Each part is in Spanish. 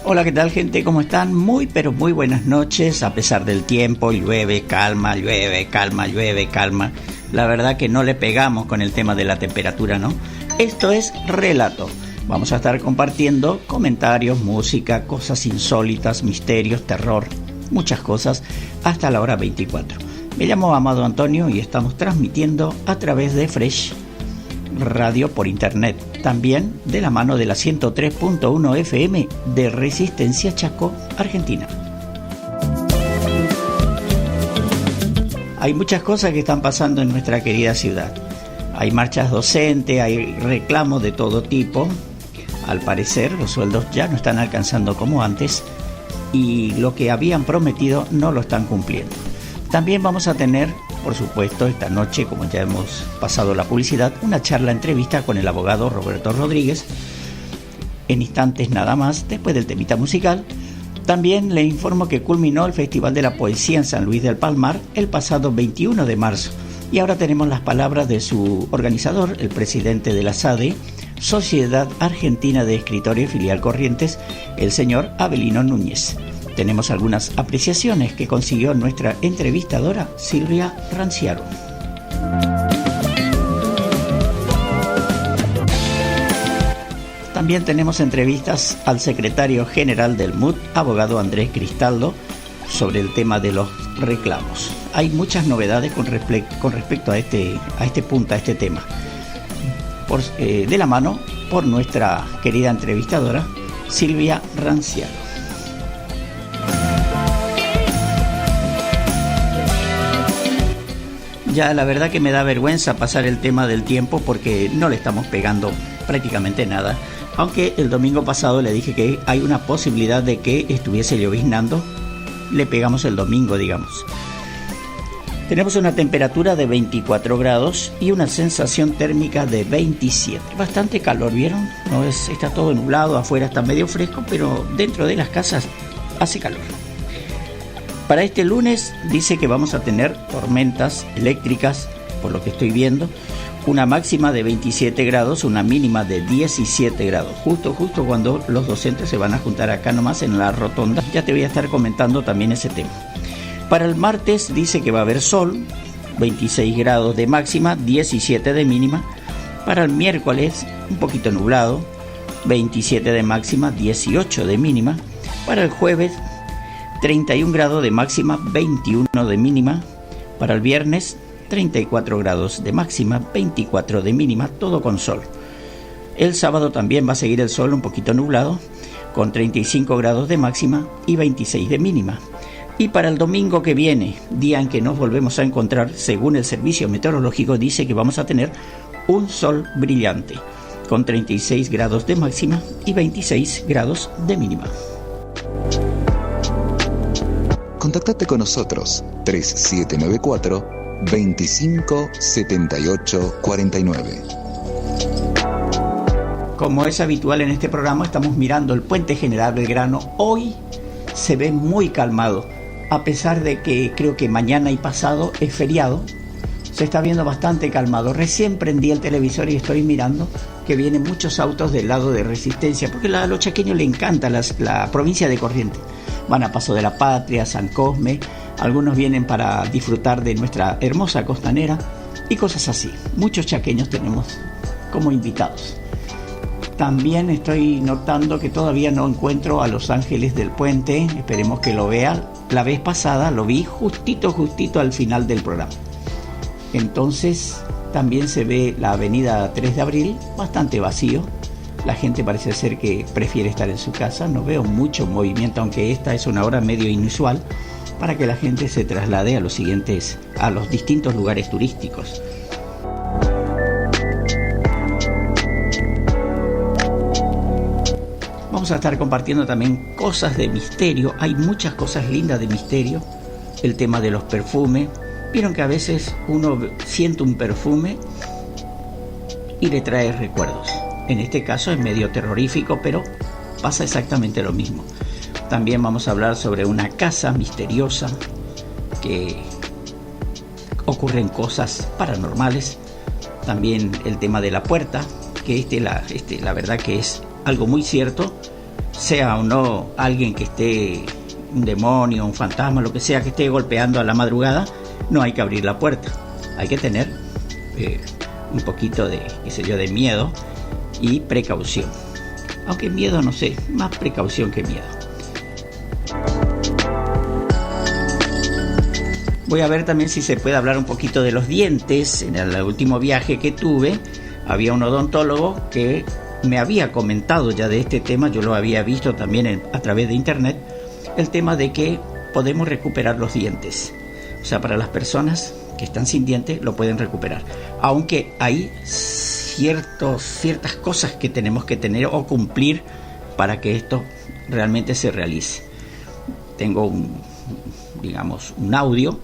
Hola, ¿qué tal, gente? ¿Cómo están? Muy, pero muy buenas noches. A pesar del tiempo, llueve, calma, llueve, calma, llueve, calma. La verdad que no le pegamos con el tema de la temperatura, ¿no? Esto es Relato. Vamos a estar compartiendo comentarios, música, cosas insólitas, misterios, terror, muchas cosas, hasta la hora 24. Me llamo Amado Antonio y estamos transmitiendo a través de Fresh Radio por internet, también de la mano de la 103.1 FM de Resistencia Chaco, Argentina. Hay muchas cosas que están pasando en nuestra querida ciudad. Hay marchas docentes, hay reclamos de todo tipo. Al parecer los sueldos ya no están alcanzando como antes y lo que habían prometido no lo están cumpliendo. También vamos a tener, por supuesto, esta noche, como ya hemos pasado la publicidad, una charla entrevista con el abogado Roberto Rodríguez. En instantes nada más, después del temita musical. También le informo que culminó el Festival de la Poesía en San Luis del Palmar el pasado 21 de marzo. Y ahora tenemos las palabras de su organizador, el presidente de la SADE, Sociedad Argentina de Escritores Filial Corrientes, el señor Avelino Núñez. Tenemos algunas apreciaciones que consiguió nuestra entrevistadora Silvia Ranciaro. También tenemos entrevistas al secretario general del MUT, abogado Andrés Cristaldo, sobre el tema de los reclamos. Hay muchas novedades con respecto a este tema. De la mano por nuestra querida entrevistadora Silvia Ranciaro. Ya la verdad que me da vergüenza pasar el tema del tiempo porque no le estamos pegando prácticamente nada. Aunque el domingo pasado le dije que hay una posibilidad de que estuviese lloviznando, le pegamos el domingo, digamos. Tenemos una temperatura de 24 grados y una sensación térmica de 27. Bastante calor, ¿vieron? Está todo nublado, afuera está medio fresco, pero dentro de las casas hace calor. Para este lunes dice que vamos a tener tormentas eléctricas, por lo que estoy viendo, una máxima de 27 grados, una mínima de 17 grados, justo cuando los docentes se van a juntar acá nomás en la rotonda. Ya te voy a estar comentando también ese tema. Para el martes dice que va a haber sol, 26 grados de máxima, 17 de mínima. Para el miércoles un poquito nublado, 27 de máxima, 18 de mínima. Para el jueves 31 grados de máxima, 21 de mínima. Para el viernes 34 grados de máxima, 24 de mínima, todo con sol. El sábado también va a seguir el sol un poquito nublado, con 35 grados de máxima y 26 de mínima. Y para el domingo que viene, día en que nos volvemos a encontrar, según el servicio meteorológico, dice que vamos a tener un sol brillante, con 36 grados de máxima y 26 grados de mínima. Contactate con nosotros 3794 25 78 49. Como es habitual en este programa, estamos mirando el Puente General Belgrano. Hoy se ve muy calmado, a pesar de que creo que mañana y pasado es feriado. Se está viendo bastante calmado. Recién prendí el televisor y estoy mirando que vienen muchos autos del lado de Resistencia, porque a los chaqueños les encanta la provincia de Corrientes. Van a Paso de la Patria, San Cosme, algunos vienen para disfrutar de nuestra hermosa costanera y cosas así. Muchos chaqueños tenemos como invitados. También estoy notando que todavía no encuentro a los Ángeles del Puente. Esperemos que lo vea. La vez pasada lo vi justito al final del programa. Entonces también se ve la avenida 3 de abril bastante vacío. La gente parece ser que prefiere estar en su casa. No veo mucho movimiento, aunque esta es una hora medio inusual para que la gente se traslade a los distintos lugares turísticos. Vamos a estar compartiendo también cosas de misterio. Hay muchas cosas lindas de misterio. El tema de los perfumes. Vieron que a veces uno siente un perfume y le trae recuerdos. En este caso es medio terrorífico, pero pasa exactamente lo mismo. También vamos a hablar sobre una casa misteriosa que ocurren cosas paranormales. También el tema de la puerta, que la verdad que es algo muy cierto. sea o no alguien que esté, un demonio, un fantasma, lo que sea, que esté golpeando a la madrugada, no hay que abrir la puerta. Hay que tener un poquito de, qué sé yo, de miedo y precaución. Aunque miedo, no sé, más precaución que miedo. Voy a ver también si se puede hablar un poquito de los dientes. En el último viaje que tuve, había un odontólogo que me había comentado ya de este tema. Yo lo había visto también a través de internet, el tema de que podemos recuperar los dientes. O sea, para las personas que están sin dientes lo pueden recuperar, aunque hay ciertas cosas que tenemos que tener o cumplir para que esto realmente se realice. Tengo un audio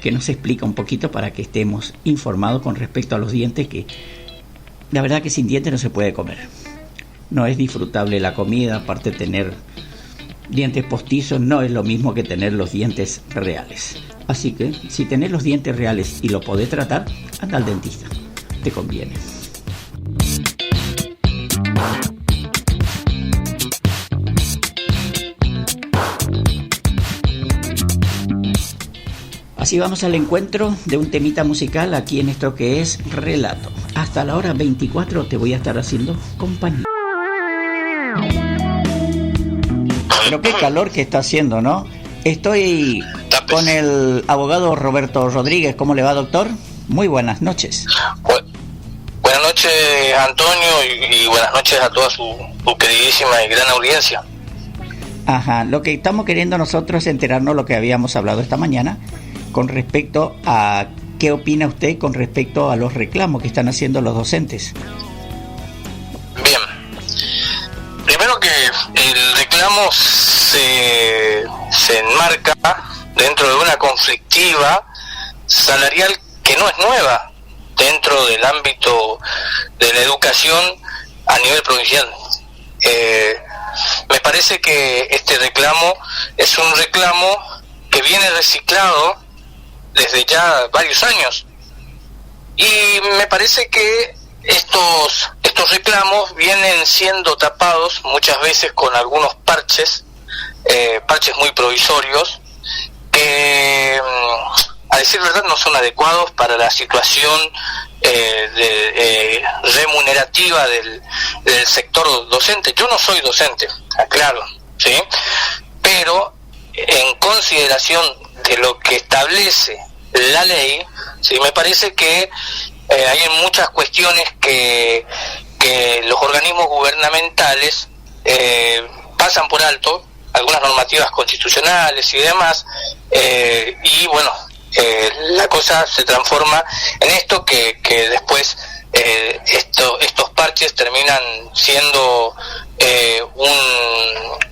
que nos explica un poquito para que estemos informados con respecto a los dientes, que la verdad que sin dientes no se puede comer. No es disfrutable la comida, aparte de tener dientes postizos no es lo mismo que tener los dientes reales. Así que si tenés los dientes reales y lo podés tratar, anda al dentista, te conviene. Así vamos al encuentro de un temita musical aquí en esto que es Relato. Hasta la hora 24 te voy a estar haciendo compañía. Pero qué calor que está haciendo, ¿no? Estoy con el abogado Roberto Rodríguez. ¿Cómo le va, doctor? Muy buenas noches. Buenas noches, Antonio, y buenas noches a toda su queridísima y gran audiencia. Ajá, lo que estamos queriendo nosotros es enterarnos lo que habíamos hablado esta mañana con respecto a qué opina usted con respecto a los reclamos que están haciendo los docentes. Bien, primero que el reclamo se enmarca dentro de una conflictiva salarial que no es nueva dentro del ámbito de la educación a nivel provincial. Me parece que este reclamo es un reclamo que viene reciclado desde ya varios años, y me parece que estos reclamos vienen siendo tapados muchas veces con algunos parches muy provisorios que, a decir verdad, no son adecuados para la situación remunerativa del sector docente. Yo no soy docente, aclaro, ¿sí? Pero en consideración de lo que establece la ley, ¿sí? Me parece que hay muchas cuestiones que los organismos gubernamentales pasan por alto, algunas normativas constitucionales y demás, y bueno, la cosa se transforma en esto que después estos parches terminan siendo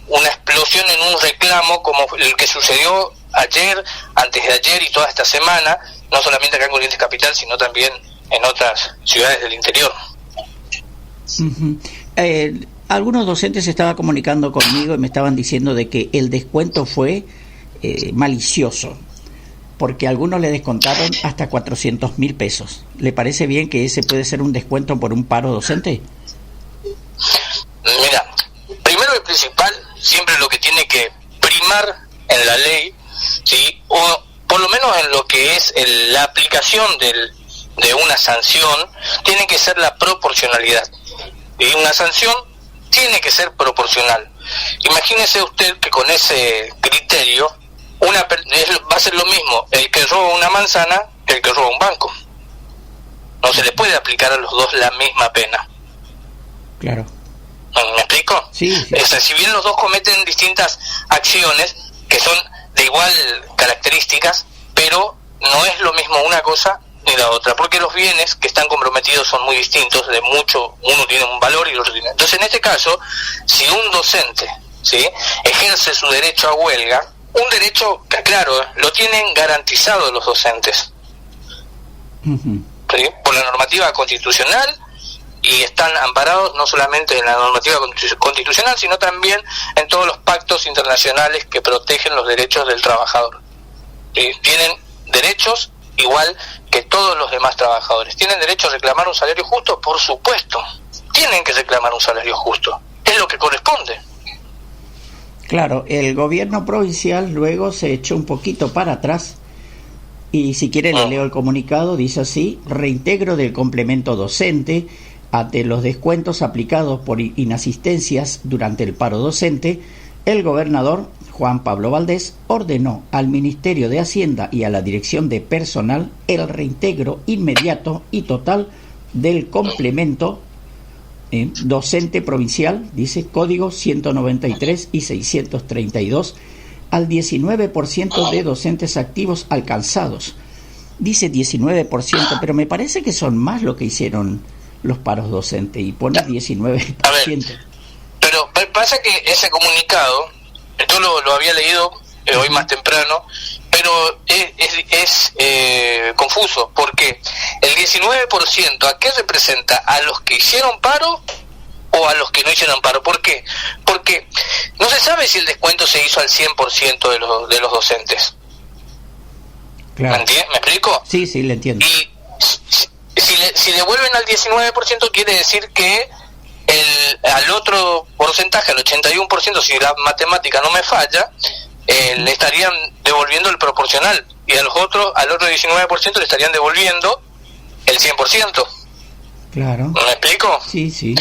una explosión en un reclamo como el que sucedió ayer, antes de ayer y toda esta semana, no solamente acá en Corrientes Capital, sino también en otras ciudades del interior. Uh-huh. Algunos docentes se estaban comunicando conmigo y me estaban diciendo de que el descuento fue malicioso, porque a algunos le descontaron hasta 400.000 pesos. ¿Le parece bien que ese puede ser un descuento por un paro docente? Mira, primero y principal, siempre lo que tiene que primar en la ley, ¿sí? O por lo menos en lo que es la aplicación de una sanción, tiene que ser la proporcionalidad. Y una sanción tiene que ser proporcional. Imagínese usted que con ese criterio va a ser lo mismo el que roba una manzana que el que roba un banco. No se le puede aplicar a los dos la misma pena. Claro. ¿Me explico? Sí. O sea, si bien los dos cometen distintas acciones que son de igual características, pero no es lo mismo una cosa ni la otra, porque los bienes que están comprometidos son muy distintos, de mucho, uno tiene un valor y el otro tiene. Entonces, en este caso, si un docente, ¿sí?, ejerce su derecho a huelga, un derecho que, claro, lo tienen garantizado los docentes, uh-huh, ¿sí?, por la normativa constitucional, y están amparados no solamente en la normativa constitucional, sino también en todos los pactos internacionales que protegen los derechos del trabajador. Tienen derechos igual que todos los demás trabajadores. ¿Tienen derecho a reclamar un salario justo? Por supuesto, tienen que reclamar un salario justo, es lo que corresponde. Claro, el gobierno provincial luego se echó un poquito para atrás y si quiere le leo el comunicado, dice así: reintegro del complemento docente ante los descuentos aplicados por inasistencias durante el paro docente. El gobernador Juan Pablo Valdés ordenó al Ministerio de Hacienda y a la Dirección de Personal el reintegro inmediato y total del complemento docente provincial, dice código 193 y 632, al 19% de docentes activos alcanzados. Dice 19%, pero me parece que son más lo que hicieron los paros docentes y pone 19%. A ver, pero pasa que ese comunicado, yo lo había leído hoy más temprano, pero es confuso, porque el 19%, ¿a qué representa? ¿A los que hicieron paro o a los que no hicieron paro? ¿Por qué? Porque no se sabe si el descuento se hizo al 100% de los docentes. Claro. ¿Me explico? Sí, le entiendo. Y si devuelven al 19%, quiere decir que al otro porcentaje, al 81%, si la matemática no me falla, le estarían devolviendo el proporcional, y al otro 19% le estarían devolviendo el 100%. Claro. ¿Me explico? Sí.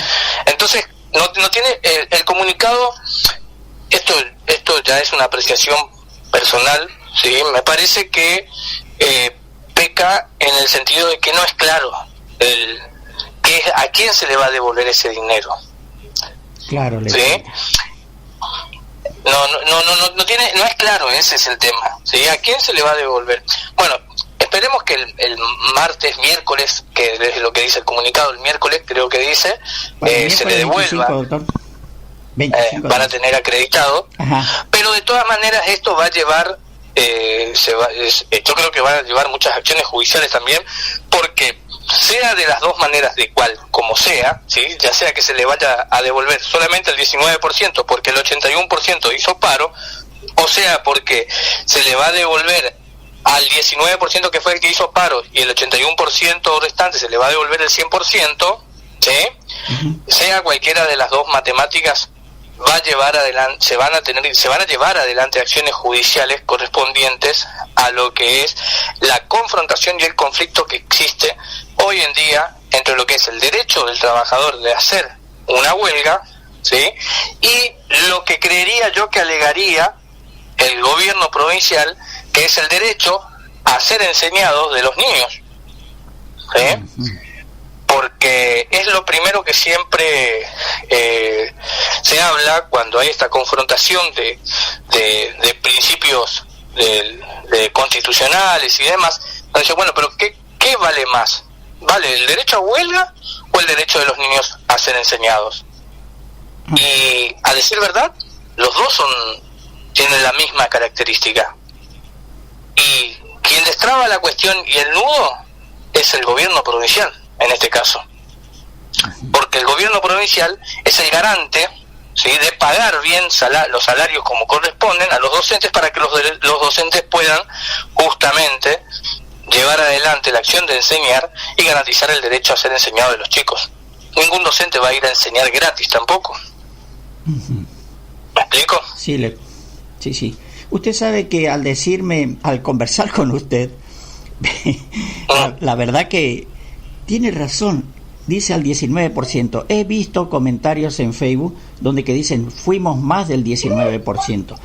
Entonces, no tiene el comunicado, esto ya es una apreciación personal, ¿sí? Me parece que peca en el sentido de que no es claro a quién se le va a devolver ese dinero. Claro, ¿sí? No es claro, ese es el tema, ¿sí? ¿A quién se le va a devolver? Bueno, esperemos que el miércoles, que es lo que dice el comunicado, el miércoles creo que dice, se le devuelva, 25, van a tener acreditado. Ajá. Pero de todas maneras esto va a llevar, yo creo que van a llevar muchas acciones judiciales también, porque sea de las dos maneras, de cual como sea, ¿sí? Ya sea que se le vaya a devolver solamente el 19% porque el 81% hizo paro, o sea porque se le va a devolver al 19% que fue el que hizo paro y el 81% restante se le va a devolver el 100%, ¿sí? Uh-huh. Sea cualquiera de las dos matemáticas, va a llevar adelante, se van a llevar adelante acciones judiciales correspondientes a lo que es la confrontación y el conflicto que existe hoy en día entre lo que es el derecho del trabajador de hacer una huelga, ¿sí? Y lo que creería yo que alegaría el gobierno provincial, que es el derecho a ser enseñados de los niños, ¿sí? Porque es lo primero que siempre se habla cuando hay esta confrontación de principios de constitucionales y demás. Entonces, bueno, pero ¿qué vale más? ¿Vale el derecho a huelga o el derecho de los niños a ser enseñados? Y a decir verdad, los dos tienen la misma característica. Y quien destraba la cuestión y el nudo es el gobierno provincial, en este caso. Porque el gobierno provincial es el garante, ¿sí?, de pagar bien los salarios como corresponden a los docentes, para que los docentes puedan justamente llevar adelante la acción de enseñar y garantizar el derecho a ser enseñado de los chicos. Ningún docente va a ir a enseñar gratis tampoco. Uh-huh. ¿Me explico? Sí. Usted sabe que al conversar con usted, la verdad que tiene razón. Dice al 19%. He visto comentarios en Facebook donde que dicen fuimos más del 19%.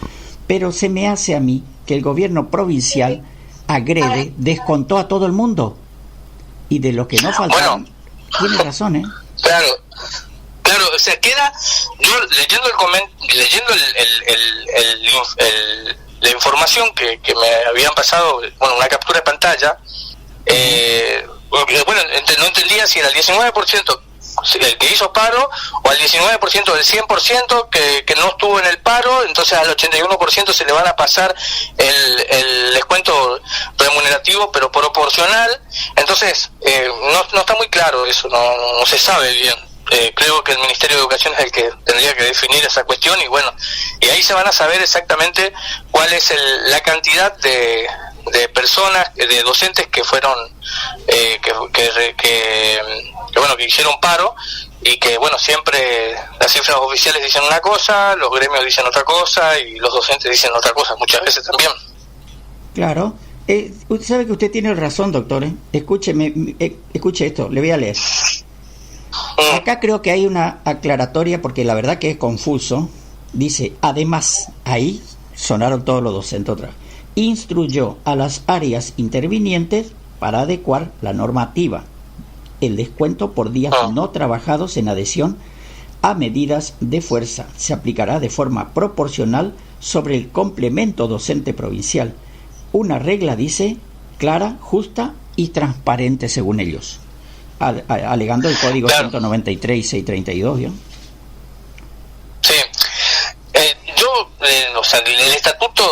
Pero se me hace a mí que el gobierno provincial descontó a todo el mundo. Y de los que no faltaron, tiene razón, ¿eh? Claro, o sea, queda, yo leyendo la información que me habían pasado, una captura de pantalla, no entendía si era el 19% el que hizo paro o al 19% del 100% que no estuvo en el paro. Entonces al 81% se le van a pasar el descuento remunerativo, pero proporcional. Entonces no está muy claro eso, no se sabe bien. Creo que el Ministerio de Educación es el que tendría que definir esa cuestión, y ahí se van a saber exactamente cuál es la cantidad de personas, de docentes que fueron que hicieron paro, y que bueno, siempre las cifras oficiales dicen una cosa, los gremios dicen otra cosa y los docentes dicen otra cosa muchas veces también. Claro. Usted sabe que usted tiene razón, doctor. Escúcheme, escuche esto, le voy a leer. Acá creo que hay una aclaratoria porque la verdad que es confuso. Dice, además, ahí sonaron todos los docentes otra vez. Instruyó a las áreas intervinientes para adecuar la normativa. El descuento por días no trabajados en adhesión a medidas de fuerza se aplicará de forma proporcional sobre el complemento docente provincial. Una regla, dice, clara, justa y transparente según ellos, alegando el código 193 y 632, ¿no? Sí. O sea, el estatuto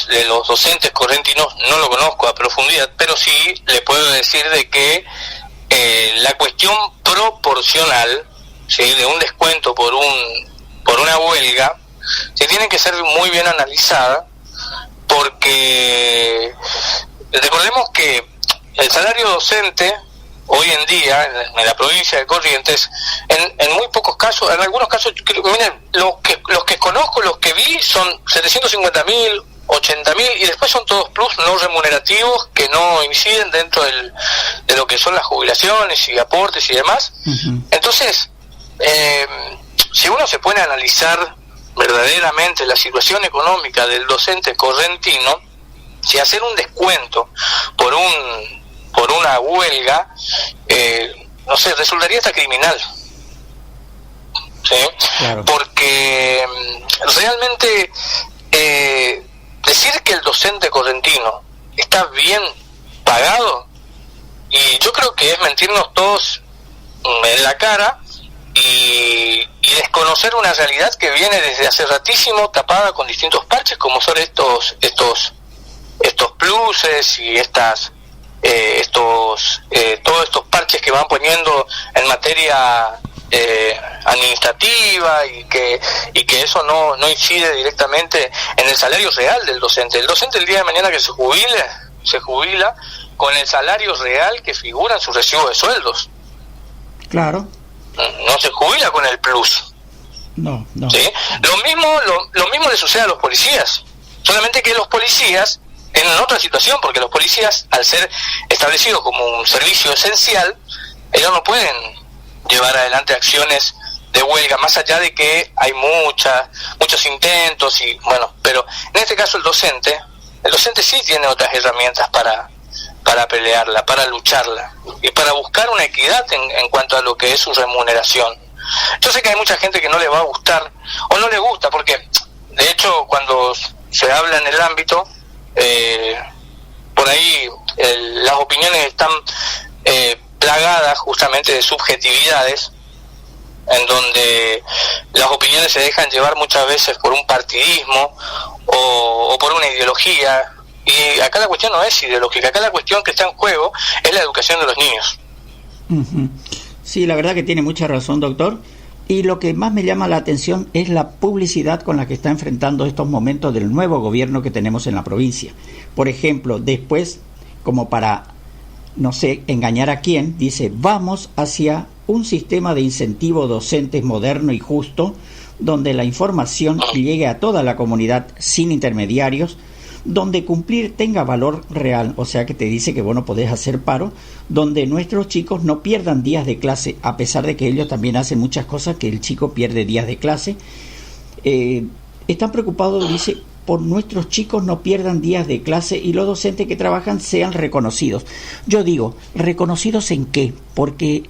de los docentes correntinos no lo conozco a profundidad, pero sí le puedo decir de que la cuestión proporcional, ¿sí?, de un descuento por una huelga, se tiene que ser muy bien analizada, porque recordemos que el salario docente hoy en día en la provincia de Corrientes, en muy pocos casos, en algunos casos, miren, los que conozco, los que vi, son 750.000, 80.000, y después son todos plus no remunerativos que no inciden dentro de lo que son las jubilaciones y aportes y demás. Uh-huh. Entonces, si uno se pone a analizar verdaderamente la situación económica del docente correntino, si hacer un descuento por una huelga, no sé, resultaría hasta criminal, ¿sí? Claro. Porque realmente decir que el docente correntino está bien pagado, y yo creo que es mentirnos todos en la cara y desconocer una realidad que viene desde hace ratísimo tapada con distintos parches, como son estos pluses y todos estos parches que van poniendo en materia administrativa, y que eso no incide directamente en el salario real del docente. El docente el día de mañana que se jubila con el salario real que figura en su recibo de sueldos. Claro. No se jubila con el plus. No. ¿Sí? Lo mismo le sucede a los policías, solamente que los policías en otra situación, porque los policías, al ser establecidos como un servicio esencial, ellos no pueden llevar adelante acciones de huelga, más allá de que hay muchos intentos, y bueno, pero en este caso el docente sí tiene otras herramientas para pelearla, para lucharla y para buscar una equidad en cuanto a lo que es su remuneración. Yo sé que hay mucha gente que no le va a gustar o no le gusta, porque de hecho cuando se habla en el ámbito, por ahí las opiniones están plagadas justamente de subjetividades, en donde las opiniones se dejan llevar muchas veces por un partidismo o por una ideología, y acá la cuestión no es ideológica, acá la cuestión que está en juego es la educación de los niños. Uh-huh. Sí, la verdad que tiene mucha razón, doctor. Y lo que más me llama la atención es la publicidad con la que está enfrentando estos momentos del nuevo gobierno que tenemos en la provincia. Por ejemplo, después, como para, no sé, engañar a quién, dice, vamos hacia un sistema de incentivo docentes moderno y justo, donde la información llegue a toda la comunidad sin intermediarios, donde cumplir tenga valor real, o sea que te dice que vos no podés hacer paro, donde nuestros chicos no pierdan días de clase, a pesar de que ellos también hacen muchas cosas que el chico pierde días de clase. Están preocupados, dice, por nuestros chicos no pierdan días de clase y los docentes que trabajan sean reconocidos. Yo digo, ¿reconocidos en qué? Porque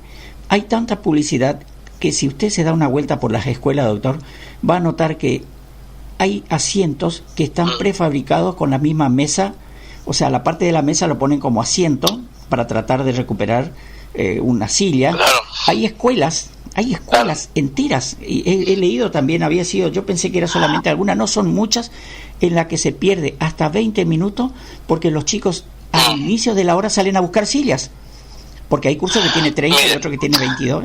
hay tanta publicidad que si usted se da una vuelta por las escuelas, doctor, va a notar que hay asientos que están prefabricados con la misma mesa, o sea, la parte de la mesa lo ponen como asiento para tratar de recuperar una silla. Claro. Hay escuelas enteras, y he leído también, yo pensé que era solamente algunas, no, son muchas, en la que se pierde hasta 20 minutos porque los chicos al inicio de la hora salen a buscar sillas, porque hay cursos que tiene 30 y otro que tiene 22.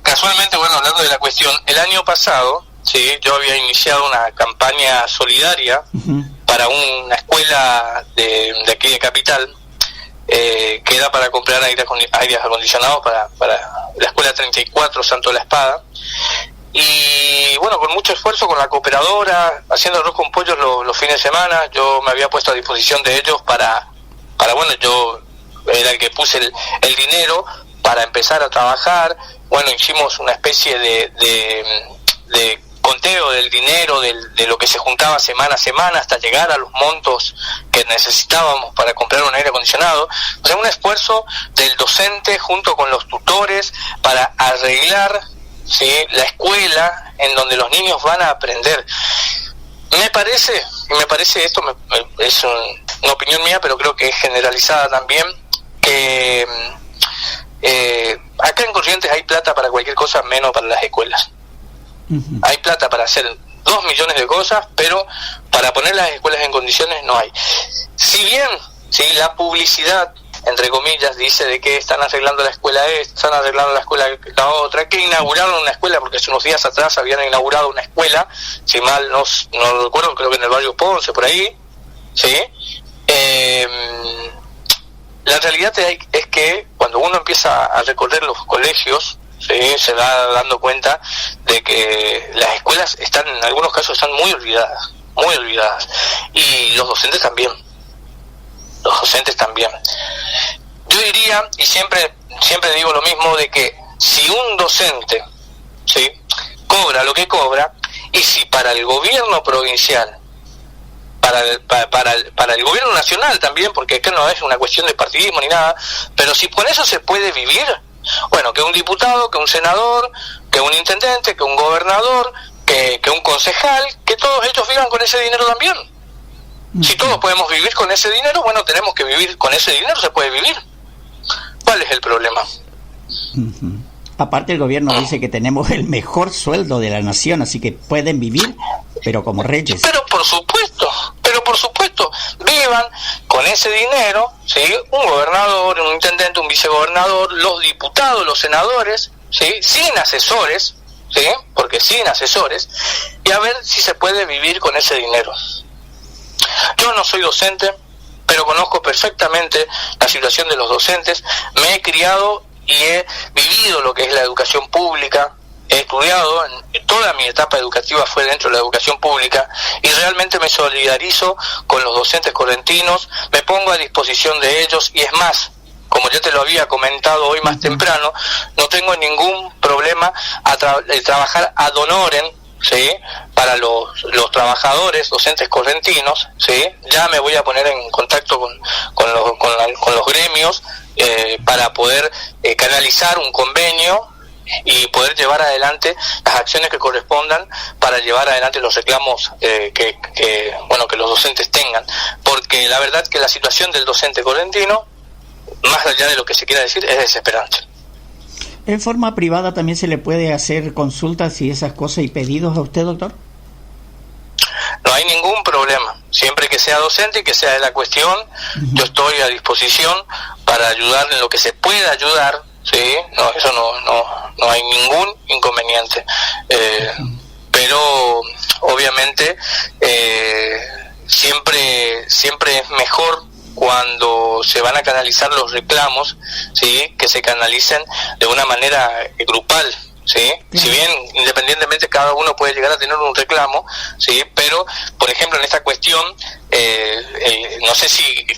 Casualmente, bueno, hablando de la cuestión, el año pasado, sí, yo había iniciado una campaña solidaria para una escuela de aquí de Capital, queda para comprar aires acondicionados para la escuela 34 Santo de la Espada. Y bueno, con mucho esfuerzo con la cooperadora, haciendo arroz con pollo los fines de semana, yo me había puesto a disposición de ellos para bueno, yo era el que puse el dinero para empezar a trabajar. Bueno, hicimos una especie de conteo del dinero, de lo que se juntaba semana a semana hasta llegar a los montos que necesitábamos para comprar un aire acondicionado. O sea, un esfuerzo del docente junto con los tutores para arreglar, ¿sí?, la escuela en donde los niños van a aprender. Me parece esto es una opinión mía, pero creo que es generalizada también, que acá en Corrientes hay plata para cualquier cosa menos para las escuelas. Uh-huh. Hay plata para hacer 2 millones de cosas, pero para poner las escuelas en condiciones no hay. Si bien, ¿sí?, la publicidad, entre comillas, dice de que están arreglando la escuela esta, están arreglando la escuela la otra, que inauguraron una escuela, porque hace unos días atrás habían inaugurado una escuela, si mal no recuerdo, creo que en el barrio Ponce, por ahí, ¿sí? La realidad es que cuando uno empieza a recorrer los colegios, ¿sí?, se va dando cuenta de que las escuelas están, en algunos casos, están muy olvidadas, y los docentes también. Yo diría, y siempre digo lo mismo, de que si un docente, ¿sí?, cobra lo que cobra, y si para el gobierno provincial, para el gobierno nacional también, porque acá no es una cuestión de partidismo ni nada, pero si con eso se puede vivir, bueno, que un diputado, que un senador, que un intendente, que un gobernador, que un concejal, que todos ellos vivan con ese dinero también. Si todos podemos vivir con ese dinero, bueno, tenemos que vivir con ese dinero, se puede vivir. ¿Cuál es el problema? Uh-huh. Aparte, el gobierno dice que tenemos el mejor sueldo de la nación, así que pueden vivir, pero como reyes. Pero por supuesto, vivan con ese dinero, ¿sí?, un gobernador, un intendente, un vicegobernador, los diputados, los senadores, ¿sí?, sin asesores, ¿sí?, porque sin asesores, y a ver si se puede vivir con ese dinero. Yo no soy docente, pero conozco perfectamente la situación de los docentes. Me he criado y he vivido lo que es la educación pública. He estudiado, toda mi etapa educativa fue dentro de la educación pública, y realmente me solidarizo con los docentes correntinos, me pongo a disposición de ellos, y es más, como ya te lo había comentado hoy más temprano, no tengo ningún problema de trabajar ad honorem, ¿sí?, para los trabajadores docentes correntinos, ¿sí? Ya me voy a poner en contacto con los gremios para poder canalizar un convenio y poder llevar adelante las acciones que correspondan para llevar adelante los reclamos que los docentes tengan, porque la verdad que la situación del docente correntino, más allá de lo que se quiera decir, es desesperante. ¿En forma privada también se le puede hacer consultas y esas cosas y pedidos a usted, doctor? No hay ningún problema, siempre que sea docente y que sea de la cuestión, yo estoy a disposición para ayudar en lo que se pueda ayudar, ¿sí? No, eso no hay ningún inconveniente, pero obviamente siempre es mejor cuando se van a canalizar los reclamos, ¿sí?, que se canalicen de una manera grupal, ¿sí? Si bien independientemente cada uno puede llegar a tener un reclamo, ¿sí?, pero por ejemplo en esta cuestión no sé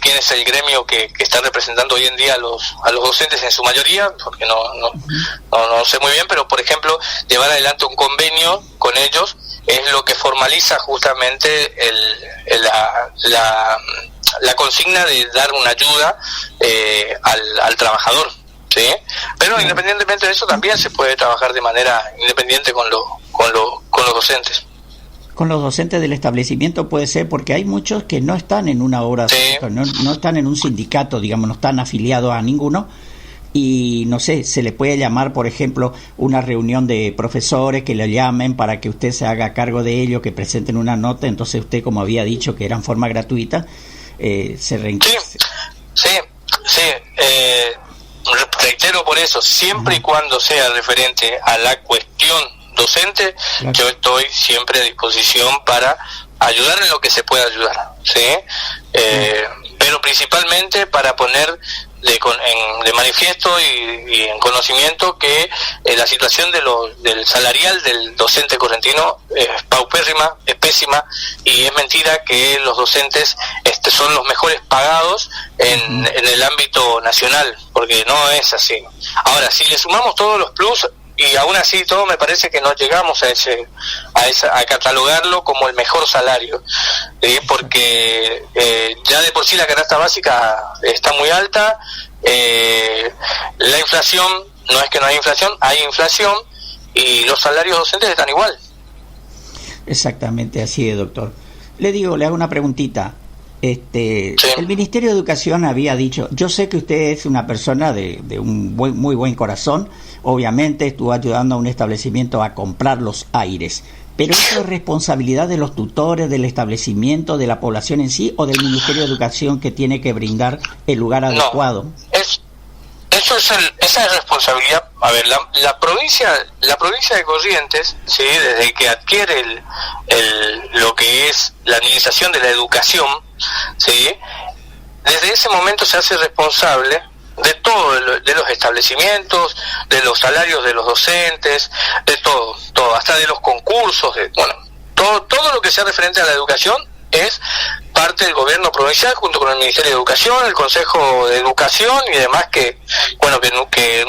quién es el gremio que está representando hoy en día a los docentes en su mayoría, porque no sé muy bien, pero por ejemplo llevar adelante un convenio con ellos es lo que formaliza justamente la consigna de dar una ayuda al trabajador, ¿sí? Pero independientemente de eso también se puede trabajar de manera independiente con los docentes. Con los docentes del establecimiento puede ser, porque hay muchos que no están en una obra, sí, no están en un sindicato, digamos, no están afiliados a ninguno, y no sé, se le puede llamar, por ejemplo, una reunión de profesores, que le llamen para que usted se haga cargo de ello, que presenten una nota. Entonces usted, como había dicho que era en forma gratuita, se reencarce. Sí, reitero por eso, siempre y cuando sea referente a la cuestión docente, claro, yo estoy siempre a disposición para ayudar en lo que se pueda ayudar, ¿sí? pero principalmente para poner de manifiesto y en conocimiento que la situación del salarial del docente correntino es paupérrima, es pésima, y es mentira que los docentes son los mejores pagados en el ámbito nacional, porque no es así. Ahora, si le sumamos todos los plus, y aún así todo, me parece que no llegamos a catalogarlo como el mejor salario, porque ya de por sí la canasta básica está muy alta, la inflación, no es que no hay inflación, y los salarios docentes están igual. Exactamente, así es, doctor. Le hago una preguntita. Sí. El Ministerio de Educación había dicho, yo sé que usted es una persona de un muy buen corazón, obviamente estuvo ayudando a un establecimiento a comprar los aires, pero ¿eso es responsabilidad de los tutores, del establecimiento, de la población en sí, o del Ministerio de Educación, que tiene que brindar el lugar adecuado? Esa es responsabilidad. A ver, la provincia de Corrientes, sí, desde que adquiere lo que es la administración de la educación, sí, desde ese momento se hace responsable de todo, de los establecimientos, de los salarios de los docentes, de todo, hasta de los concursos, todo lo que sea referente a la educación es parte del gobierno provincial, junto con el Ministerio de Educación, el Consejo de Educación y demás, que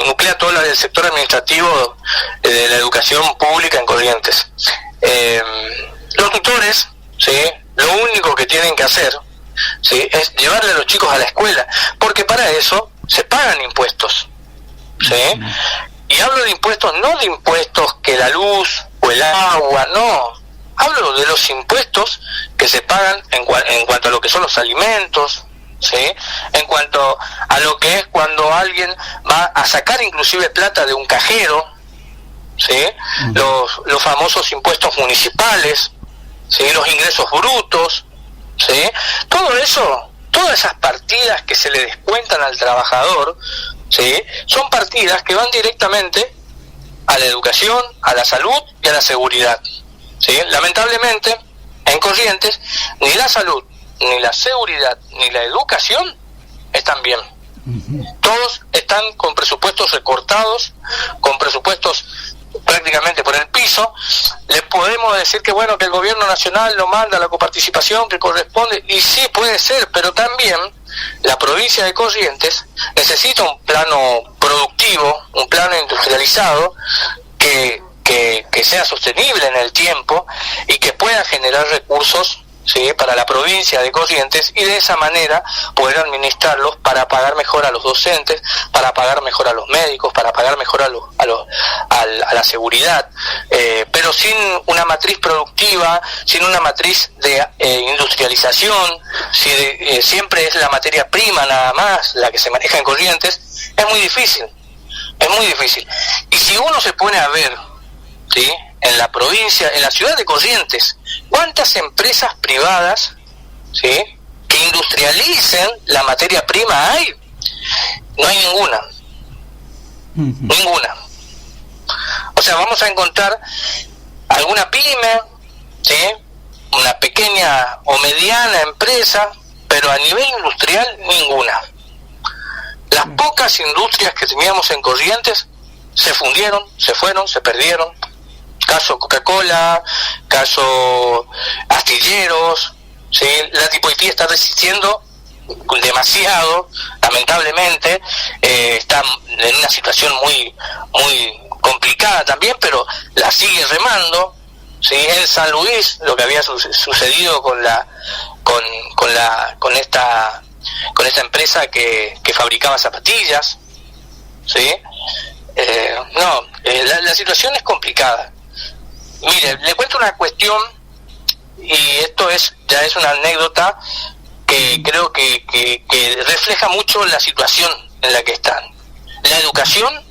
nuclea todo el sector administrativo de la educación pública en Corrientes. Los tutores, ¿sí?, lo único que tienen que hacer, ¿sí?, es llevarle a los chicos a la escuela, porque para eso se pagan impuestos, ¿sí? Y hablo de impuestos, no de impuestos que la luz o el agua, no. Hablo de los impuestos que se pagan en cuanto a lo que son los alimentos, ¿sí?, en cuanto a lo que es cuando alguien va a sacar inclusive plata de un cajero, ¿sí?, los famosos impuestos municipales, ¿sí?, los ingresos brutos, ¿sí?, todo eso, todas esas partidas que se le descuentan al trabajador, ¿sí?, son partidas que van directamente a la educación, a la salud y a la seguridad. ¿Sí? Lamentablemente, en Corrientes, ni la salud, ni la seguridad, ni la educación están bien. Todos están con presupuestos recortados, con presupuestos prácticamente por el piso. Les podemos decir que que el gobierno nacional lo manda a la coparticipación que corresponde, y sí puede ser, pero también la provincia de Corrientes necesita un plano productivo, un plano industrializado que sea sostenible en el tiempo y que pueda generar recursos, ¿sí?, para la provincia de Corrientes, y de esa manera poder administrarlos para pagar mejor a los docentes, para pagar mejor a los médicos, para pagar mejor a la seguridad, pero sin una matriz productiva, sin una matriz de industrialización. Siempre es la materia prima nada más la que se maneja en Corrientes. Es muy difícil. Y si uno se pone a ver, ¿sí?, en la provincia, en la ciudad de Corrientes, ¿cuántas empresas privadas, ¿sí?, que industrialicen la materia prima hay? No hay ninguna. Ninguna. O sea, vamos a encontrar alguna pyme, ¿sí?, una pequeña o mediana empresa, pero a nivel industrial ninguna. Las pocas industrias que teníamos en Corrientes se fundieron, se fueron, se perdieron. Caso Coca-Cola, caso Astilleros, ¿sí? La Tipoití está resistiendo demasiado, lamentablemente, está en una situación muy complicada también, pero la sigue remando, ¿sí? En San Luis, lo que había sucedido con esta empresa que fabricaba zapatillas, ¿sí? La situación es complicada. Mire, le cuento una cuestión, y esto ya es una anécdota que creo que refleja mucho la situación en la que están la educación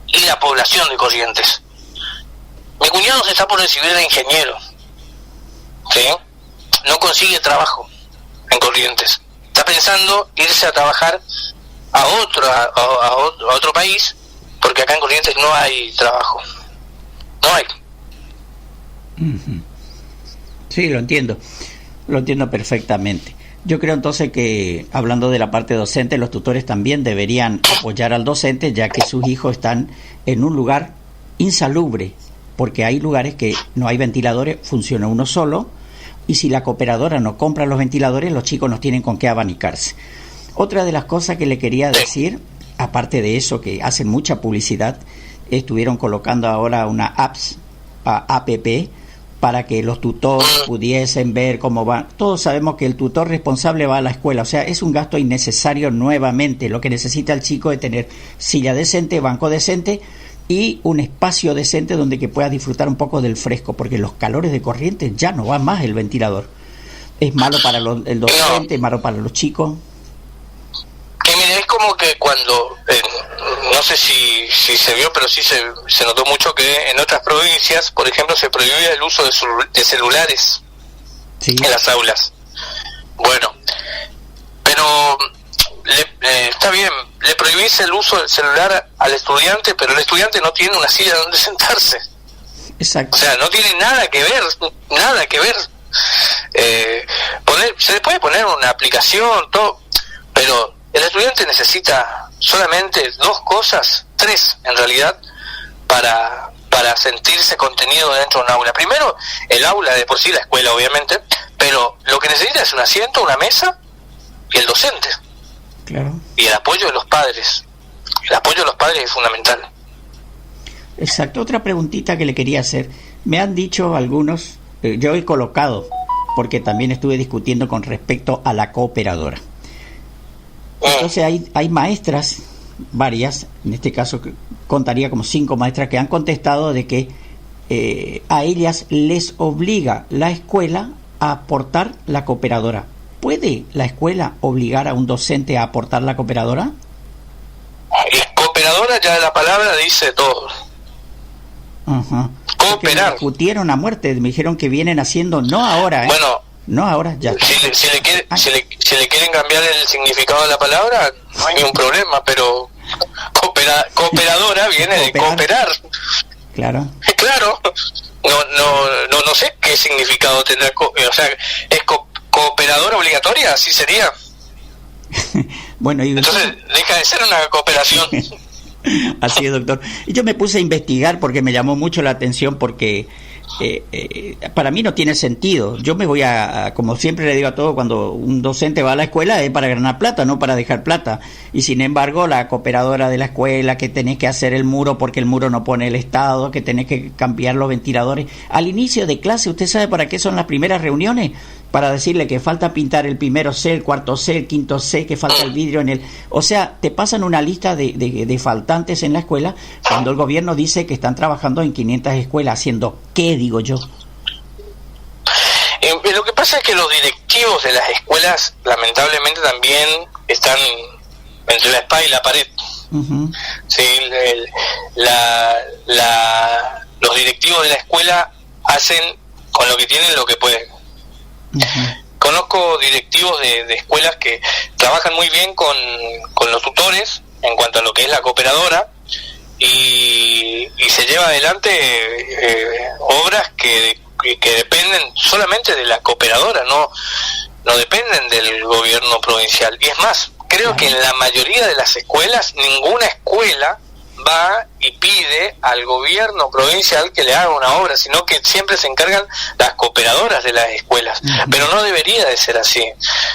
y la población de Corrientes. Mi cuñado se está por recibir de ingeniero, ¿sí? No consigue trabajo en Corrientes. Está pensando irse a trabajar a otro país, porque acá en Corrientes no hay trabajo. No hay. Sí, lo entiendo perfectamente. Yo creo entonces que, hablando de la parte docente, los tutores también deberían apoyar al docente, ya que sus hijos están en un lugar insalubre, porque hay lugares que no hay ventiladores, funciona uno solo, y si la cooperadora no compra los ventiladores, los chicos no tienen con qué abanicarse. Otra de las cosas que le quería decir, aparte de eso, que hacen mucha publicidad, estuvieron colocando ahora una app para que los tutores pudiesen ver cómo van. Todos sabemos que el tutor responsable va a la escuela, o sea, es un gasto innecesario nuevamente. Lo que necesita el chico es tener silla decente, banco decente y un espacio decente donde que pueda disfrutar un poco del fresco, porque los calores de corriente ya no va más el ventilador. Es malo para el docente, es malo para los chicos. Que mire, es como que cuando, no sé si se vio, pero sí se notó mucho que en otras provincias, por ejemplo, se prohibía el uso de celulares en las aulas. Bueno, pero está bien, le prohibís el uso del celular al estudiante, pero el estudiante no tiene una silla donde sentarse. Exacto. O sea, no tiene nada que ver. Se le puede poner una aplicación, todo, pero el estudiante necesita solamente 2 cosas, 3 en realidad, para sentirse contenido dentro de un aula. Primero, el aula de por sí, la escuela obviamente, pero lo que necesita es un asiento, una mesa y el docente. Claro. Y el apoyo de los padres. El apoyo de los padres es fundamental. Exacto. Otra preguntita que le quería hacer. Me han dicho algunos, yo he colocado, porque también estuve discutiendo con respecto a la cooperadora. Entonces hay maestras, varias, en este caso contaría como 5 maestras que han contestado de que a ellas les obliga la escuela a aportar la cooperadora. ¿Puede la escuela obligar a un docente a aportar la cooperadora? Cooperadora, ya la palabra dice todo. Ajá. Cooperar. Me discutieron a muerte, me dijeron que vienen haciendo, no ahora, Bueno, no ahora, ya. Si le quieren cambiar el significado de la palabra, no hay ningún problema, pero cooperadora viene de cooperar. Claro. Claro. No sé qué significado tendrá, o sea, es cooperadora obligatoria, así sería. Bueno, y entonces deja de ser una cooperación. Así es, doctor. Y yo me puse a investigar porque me llamó mucho la atención, porque para mí no tiene sentido. Yo me voy como siempre le digo a todos, cuando un docente va a la escuela es para ganar plata, no para dejar plata. Y sin embargo, la cooperadora de la escuela, que tenés que hacer el muro porque el muro no pone el Estado, que tenés que cambiar los ventiladores. Al inicio de clase, ¿usted sabe para qué son las primeras reuniones? Para decirle que falta pintar el primero C, el cuarto C, el quinto C, que falta el vidrio en el... O sea, te pasan una lista de faltantes en la escuela cuando el gobierno dice que están trabajando en 500 escuelas. ¿Haciendo qué, digo yo? Lo que pasa es que los directivos de las escuelas lamentablemente también están entre la espada y la pared. Uh-huh. Sí, los directivos de la escuela hacen con lo que tienen lo que pueden. Uh-huh. Conozco directivos de escuelas que trabajan muy bien con los tutores en cuanto a lo que es la cooperadora y se lleva adelante obras que dependen solamente de la cooperadora, no dependen del gobierno provincial. Y es más, creo que en la mayoría de las escuelas, ninguna escuela va y pide al gobierno provincial que le haga una obra, sino que siempre se encargan las cooperadoras de las escuelas. Pero no debería de ser así.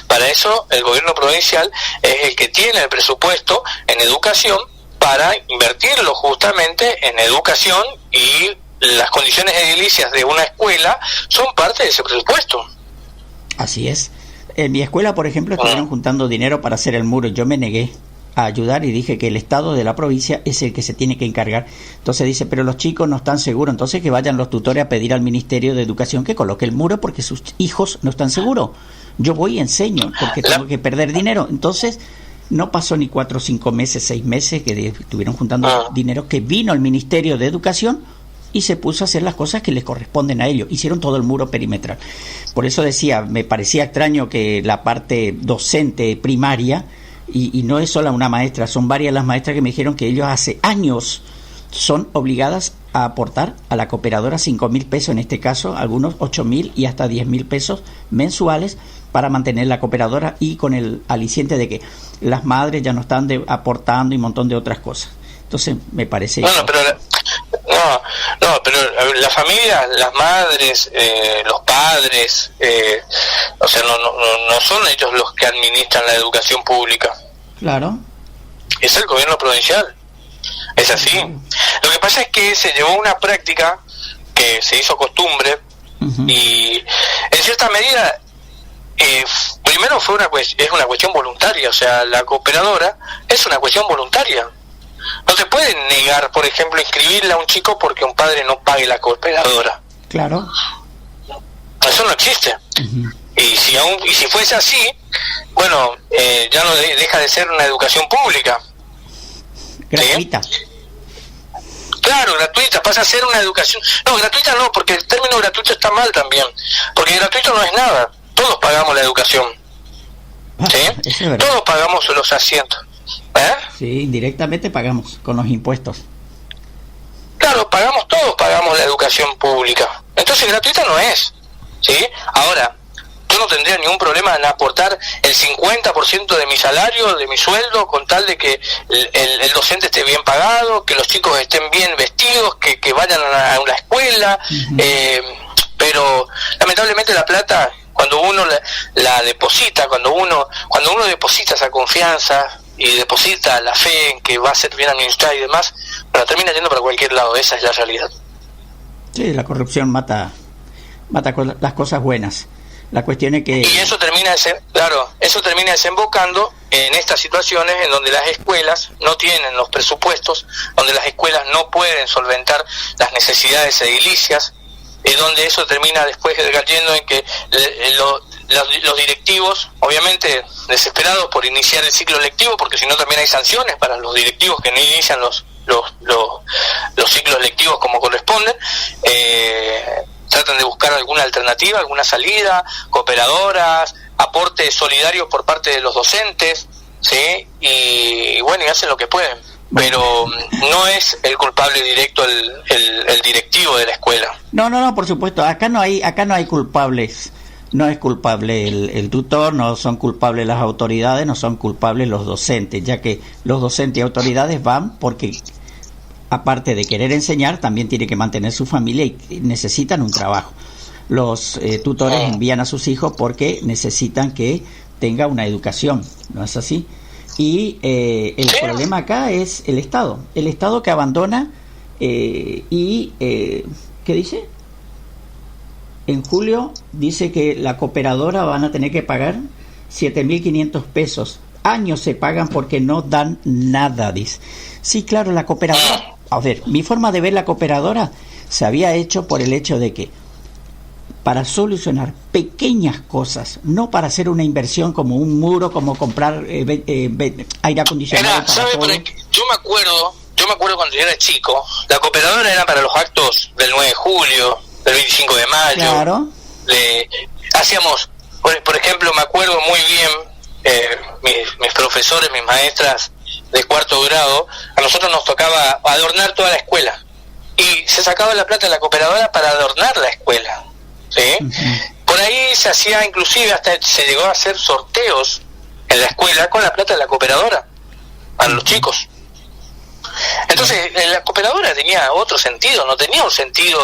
Para eso el gobierno provincial es el que tiene el presupuesto en educación para invertirlo justamente en educación, y las condiciones edilicias de una escuela son parte de ese presupuesto. Así es. En mi escuela, por ejemplo, estuvieron juntando dinero para hacer el muro. Yo me negué a ayudar y dije que el Estado de la provincia es el que se tiene que encargar. Entonces dice, pero los chicos no están seguros, entonces que vayan los tutores a pedir al Ministerio de Educación que coloque el muro porque sus hijos no están seguros. Yo voy y enseño porque tengo que perder dinero. Entonces no pasó ni 4, 5 meses, 6 meses que estuvieron juntando dinero, que vino el Ministerio de Educación y se puso a hacer las cosas que les corresponden a ellos. Hicieron todo el muro perimetral. Por eso decía, me parecía extraño que la parte docente primaria, y no es sola una maestra, son varias las maestras que me dijeron que ellos hace años son obligadas a aportar a la cooperadora 5.000 pesos, en este caso algunos 8.000 y hasta 10.000 pesos mensuales para mantener la cooperadora, y con el aliciente de que las madres ya no están aportando y un montón de otras cosas. Entonces me parece... pero la familia, las madres, los padres, o sea, no son ellos los que administran la educación pública. Claro. Es el gobierno provincial. Es así. Lo que pasa es que se llevó una práctica que se hizo costumbre, y en cierta medida primero es una cuestión voluntaria. O sea, la cooperadora es una cuestión voluntaria. No se puede negar, por ejemplo, inscribirle a un chico porque un padre no pague la cooperadora. Claro. Eso no existe. Y si fuese así, bueno, ya no deja de ser una educación pública. Gratuita. ¿Sí? Claro, gratuita, pasa a ser una educación... No, gratuita no, porque el término gratuito está mal también. Porque gratuito no es nada. Todos pagamos la educación. ¿Sí? Eso es verdad. Todos pagamos los asientos. Sí, indirectamente pagamos con los impuestos. Claro, todos pagamos la educación pública. Entonces gratuita no es. ¿Sí? Ahora, yo no tendría ningún problema en aportar el 50% de mi salario, de mi sueldo, con tal de que el docente esté bien pagado, que los chicos estén bien vestidos, que vayan a una escuela, pero lamentablemente la plata, cuando uno la deposita, cuando uno deposita esa confianza y deposita la fe en que va a ser bien administrada y demás, bueno, termina yendo para cualquier lado. Esa es la realidad. Sí, la corrupción mata las cosas buenas. La cuestión es que... Y eso termina desembocando en estas situaciones en donde las escuelas no tienen los presupuestos, donde las escuelas no pueden solventar las necesidades edilicias, y donde eso termina después cayendo en que los directivos, obviamente desesperados por iniciar el ciclo lectivo, porque si no también hay sanciones para los directivos que no inician los ciclos lectivos como corresponden, tratan de buscar alguna alternativa, alguna salida, cooperadoras, aportes solidarios por parte de los docentes, ¿sí? Y bueno, y hacen lo que pueden, pero no es el culpable directo el directivo de la escuela. No, por supuesto, acá no hay culpables. No es culpable el tutor, no son culpables las autoridades, no son culpables los docentes, ya que los docentes y autoridades van porque, aparte de querer enseñar, también tiene que mantener su familia y necesitan un trabajo. Los tutores envían a sus hijos porque necesitan que tenga una educación, ¿no es así? Y el problema acá es el Estado que abandona ¿qué dice? En julio dice que la cooperadora van a tener que pagar 7.500 pesos. Años se pagan porque no dan nada, dice. Sí, claro, la cooperadora... A ver, mi forma de ver la cooperadora se había hecho por el hecho de que para solucionar pequeñas cosas, no para hacer una inversión como un muro, como comprar aire acondicionado. Yo me acuerdo cuando yo era chico, la cooperadora era para los actos del 9 de julio, del 25 de mayo. Claro. Hacíamos, por ejemplo, me acuerdo muy bien, mis profesores, mis maestras de cuarto grado, a nosotros nos tocaba adornar toda la escuela. Y se sacaba la plata de la cooperadora para adornar la escuela. ¿Sí? Por ahí se hacía, inclusive hasta se llegó a hacer sorteos en la escuela con la plata de la cooperadora para los chicos. Entonces la cooperadora tenía otro sentido, no tenía un sentido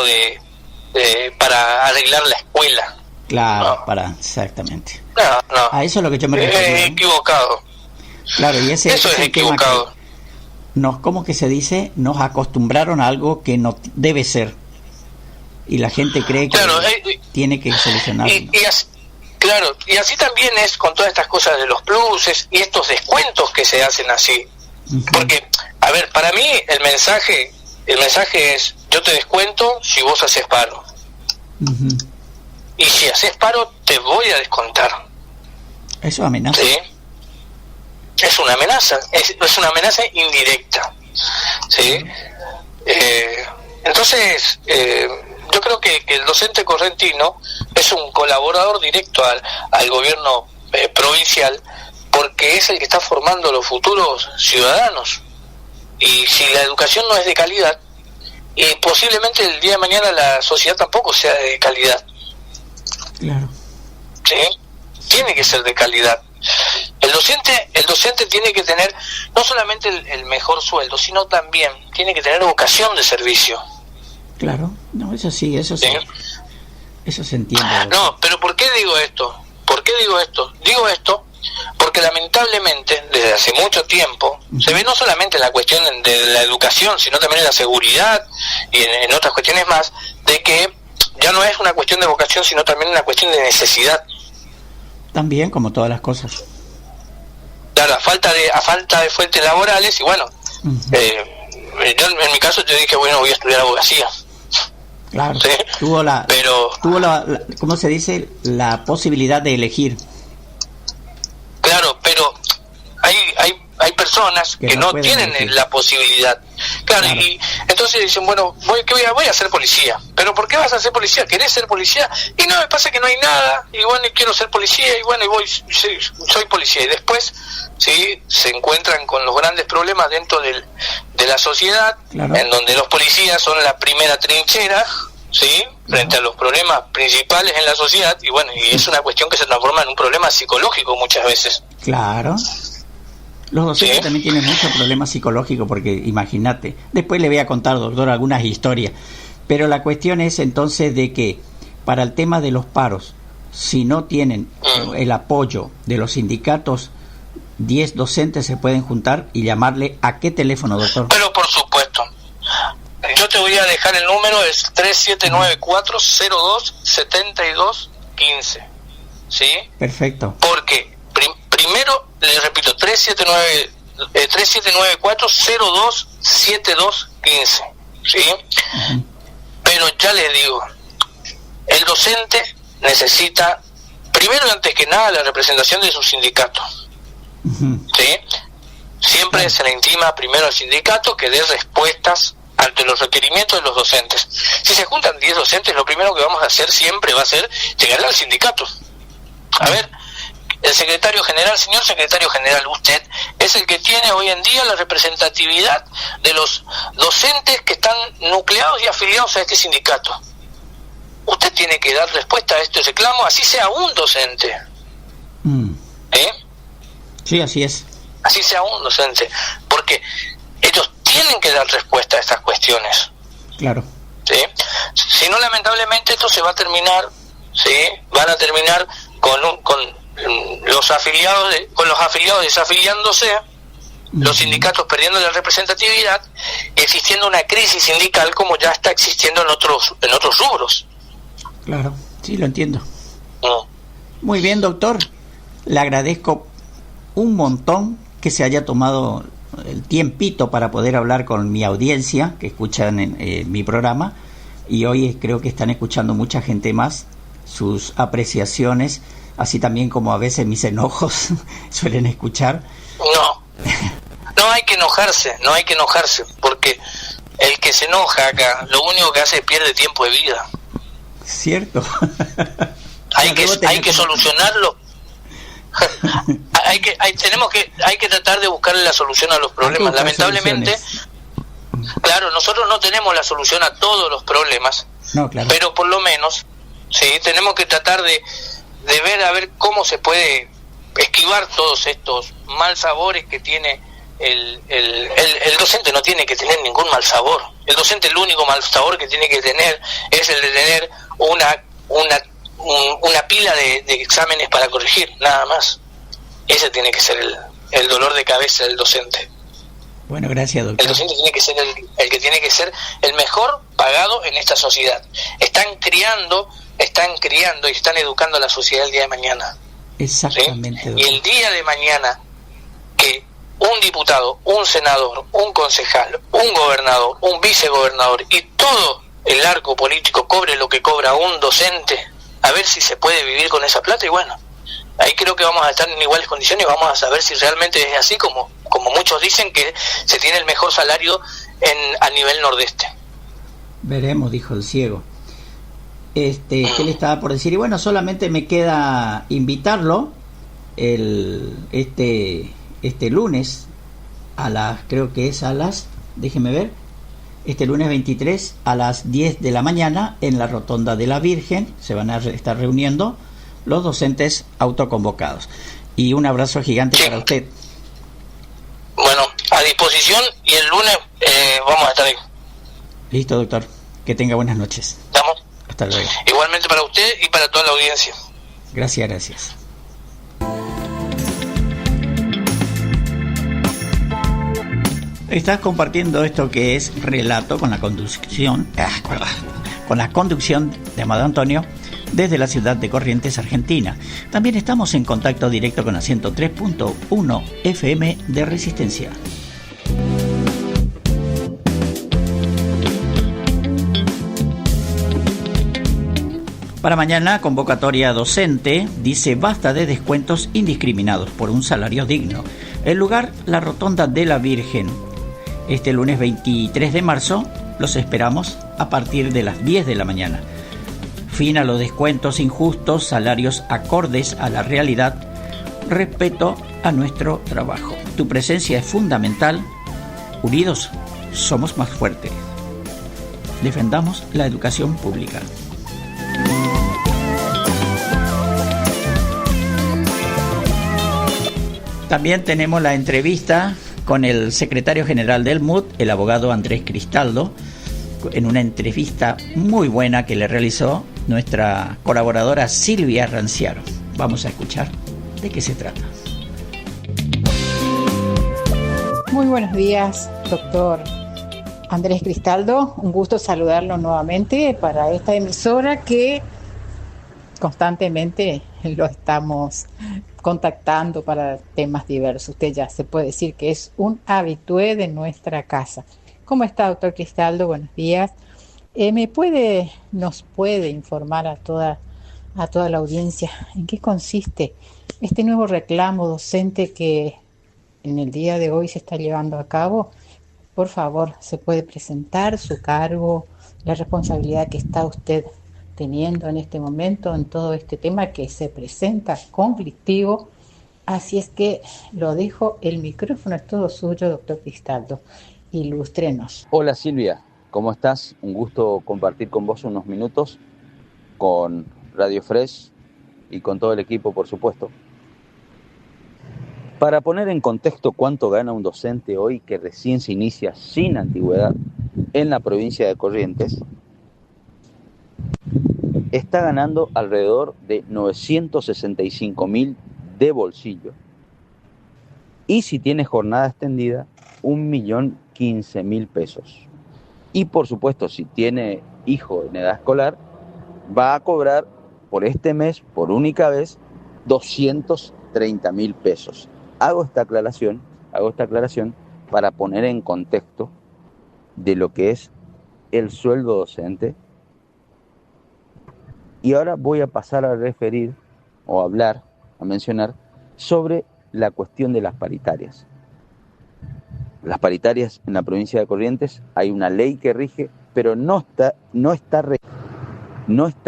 para arreglar la escuela. Claro, no. Exactamente. No. A eso es lo que yo me refiero. Equivocado. Claro, y eso es equivocado. ¿Cómo que se dice? Nos acostumbraron a algo que no debe ser. Y la gente cree que tiene que solucionarlo. Y así también es con todas estas cosas de los pluses y estos descuentos que se hacen así. Porque, a ver, para mí el mensaje es: yo te descuento si vos haces paro. Y si haces paro, te voy a descontar. Eso amenaza. ¿Sí? Es una amenaza, es una amenaza indirecta. ¿Sí? Entonces, yo creo que el docente correntino es un colaborador directo al gobierno provincial, porque es el que está formando los futuros ciudadanos. Y si la educación no es de calidad, posiblemente el día de mañana la sociedad tampoco sea de calidad. Claro. ¿Sí? Tiene que ser de calidad. El docente tiene que tener no solamente el mejor sueldo, sino también tiene que tener vocación de servicio. Claro, no, eso sí, eso ¿Sí? Eso se entiende. No, pero ¿por qué digo esto? ¿Por qué digo esto? Digo esto porque lamentablemente desde hace mucho tiempo se ve no solamente en la cuestión de la educación, sino también en la seguridad y en otras cuestiones más, de que ya no es una cuestión de vocación, sino también una cuestión de necesidad. También, como todas las cosas. Claro, a falta de fuentes laborales, y bueno, yo en mi caso yo dije, bueno, voy a estudiar abogacía. Claro, ¿Sí? tuvo la ¿cómo se dice? La posibilidad de elegir. Claro, pero hay personas que no tienen elegir la posibilidad. Claro, y entonces dicen, bueno, voy a ser policía. ¿Pero por qué vas a ser policía? ¿Querés ser policía? Y no, me pasa que no hay nada, y bueno, y quiero ser policía, y bueno, soy policía. Y después, sí, se encuentran con los grandes problemas dentro de la sociedad, claro, en donde los policías son la primera trinchera, ¿sí? Frente a los problemas principales en la sociedad, y bueno, y es una cuestión que se transforma en un problema psicológico muchas veces. Claro. Los docentes ¿sí? también tienen muchos problemas psicológicos, porque imagínate, después le voy a contar, doctor, algunas historias, pero la cuestión es entonces de que para el tema de los paros, si no tienen el apoyo de los sindicatos, 10 docentes se pueden juntar y llamarle ¿a qué teléfono, doctor? Pero por supuesto, yo te voy a dejar el número, es 3794027215, ¿sí? Perfecto. Porque primero, les repito, 3794027215, ¿sí? Pero ya les digo, el docente necesita, primero y antes que nada, la representación de su sindicato, ¿sí? Siempre se le intima primero al sindicato que dé respuestas ante los requerimientos de los docentes. Si se juntan 10 docentes, lo primero que vamos a hacer siempre va a ser llegar al sindicato. A ver, el secretario general, señor secretario general, usted es el que tiene hoy en día la representatividad de los docentes que están nucleados y afiliados a este sindicato. Usted tiene que dar respuesta a este reclamo, así sea un docente. Sí, así es. Así sea un docente, porque ellos tienen que dar respuesta a estas cuestiones. Claro. ¿Sí? Si no, lamentablemente esto se va a terminar, ¿sí? Van a terminar con los afiliados desafiliándose, los sindicatos perdiendo la representatividad, existiendo una crisis sindical como ya está existiendo en otros rubros. Claro, sí, lo entiendo. Muy bien, doctor, le agradezco un montón que se haya tomado el tiempito para poder hablar con mi audiencia que escuchan en mi programa, y hoy creo que están escuchando mucha gente más, sus apreciaciones, así también como a veces mis enojos suelen escuchar. No hay que enojarse, porque el que se enoja acá, lo único que hace es pierde tiempo de vida. Cierto. Hay que solucionarlo. hay que tratar de buscarle la solución a los problemas. Lamentablemente, claro, nosotros no tenemos la solución a todos los problemas, no, claro, pero por lo menos sí tenemos que tratar de ver a ver cómo se puede esquivar todos estos mal sabores que tiene el docente. No tiene que tener ningún mal sabor. El docente, el único mal sabor que tiene que tener es el de tener una pila de exámenes para corregir, nada más. Ese tiene que ser el dolor de cabeza del docente. Bueno, gracias, doctor. El docente tiene que ser el que tiene que ser el mejor pagado en esta sociedad. Están criando y están educando a la sociedad el día de mañana. Exactamente, ¿sí? Y el día de mañana que un diputado, un senador, un concejal, un gobernador, un vicegobernador y todo el arco político cobre lo que cobra un docente, a ver si se puede vivir con esa plata, y bueno, ahí creo que vamos a estar en iguales condiciones y vamos a saber si realmente es así como muchos dicen que se tiene el mejor salario a nivel nordeste. Veremos, dijo el ciego. ¿Qué le estaba por decir? Y bueno, solamente me queda invitarlo este lunes creo que es a las, déjeme ver, este lunes 23 a las 10 de la mañana en la Rotonda de la Virgen. Se van a estar reuniendo los docentes autoconvocados. Y un abrazo gigante para usted. Bueno, a disposición, y el lunes vamos a estar ahí. Listo, doctor. Que tenga buenas noches. ¿Estamos? Hasta luego. Igualmente para usted y para toda la audiencia. Gracias. Estás compartiendo esto que es relato con la conducción de Amado Antonio desde la ciudad de Corrientes, Argentina. También estamos en contacto directo con la 103.1 FM de Resistencia. Para mañana, convocatoria docente, dice basta de descuentos indiscriminados por un salario digno. El lugar, la Rotonda de la Virgen. Este lunes 23 de marzo los esperamos a partir de las 10 de la mañana. Fin a los descuentos injustos, salarios acordes a la realidad, respeto a nuestro trabajo. Tu presencia es fundamental. Unidos somos más fuertes. Defendamos la educación pública. También tenemos la entrevista con el secretario general del MUD, el abogado Andrés Cristaldo, en una entrevista muy buena que le realizó nuestra colaboradora Silvia Ranciaro. Vamos a escuchar de qué se trata. Muy buenos días, doctor Andrés Cristaldo. Un gusto saludarlo nuevamente para esta emisora que constantemente lo estamos contactando para temas diversos. Usted ya se puede decir que es un habitué de nuestra casa. ¿Cómo está, doctor Cristaldo? Buenos días. ¿Nos puede informar a toda la audiencia en qué consiste este nuevo reclamo docente que en el día de hoy se está llevando a cabo? Por favor, ¿se puede presentar su cargo, la responsabilidad que está usted teniendo en este momento en todo este tema que se presenta conflictivo? Así es que lo dejo, el micrófono es todo suyo, doctor Cristaldo. Ilústrenos. Hola Silvia, ¿cómo estás? Un gusto compartir con vos unos minutos con Radio Fresh y con todo el equipo, por supuesto. Para poner en contexto cuánto gana un docente hoy que recién se inicia sin antigüedad en la provincia de Corrientes, está ganando alrededor de 965.000 de bolsillo. Y si tiene jornada extendida, 1.015.000 pesos. Y por supuesto, si tiene hijo en edad escolar, va a cobrar por este mes, por única vez, 230.000 pesos. Hago esta aclaración para poner en contexto de lo que es el sueldo docente. Y ahora voy a pasar a referir o a mencionar sobre la cuestión de las paritarias. Las paritarias en la provincia de Corrientes, hay una ley que rige, pero no está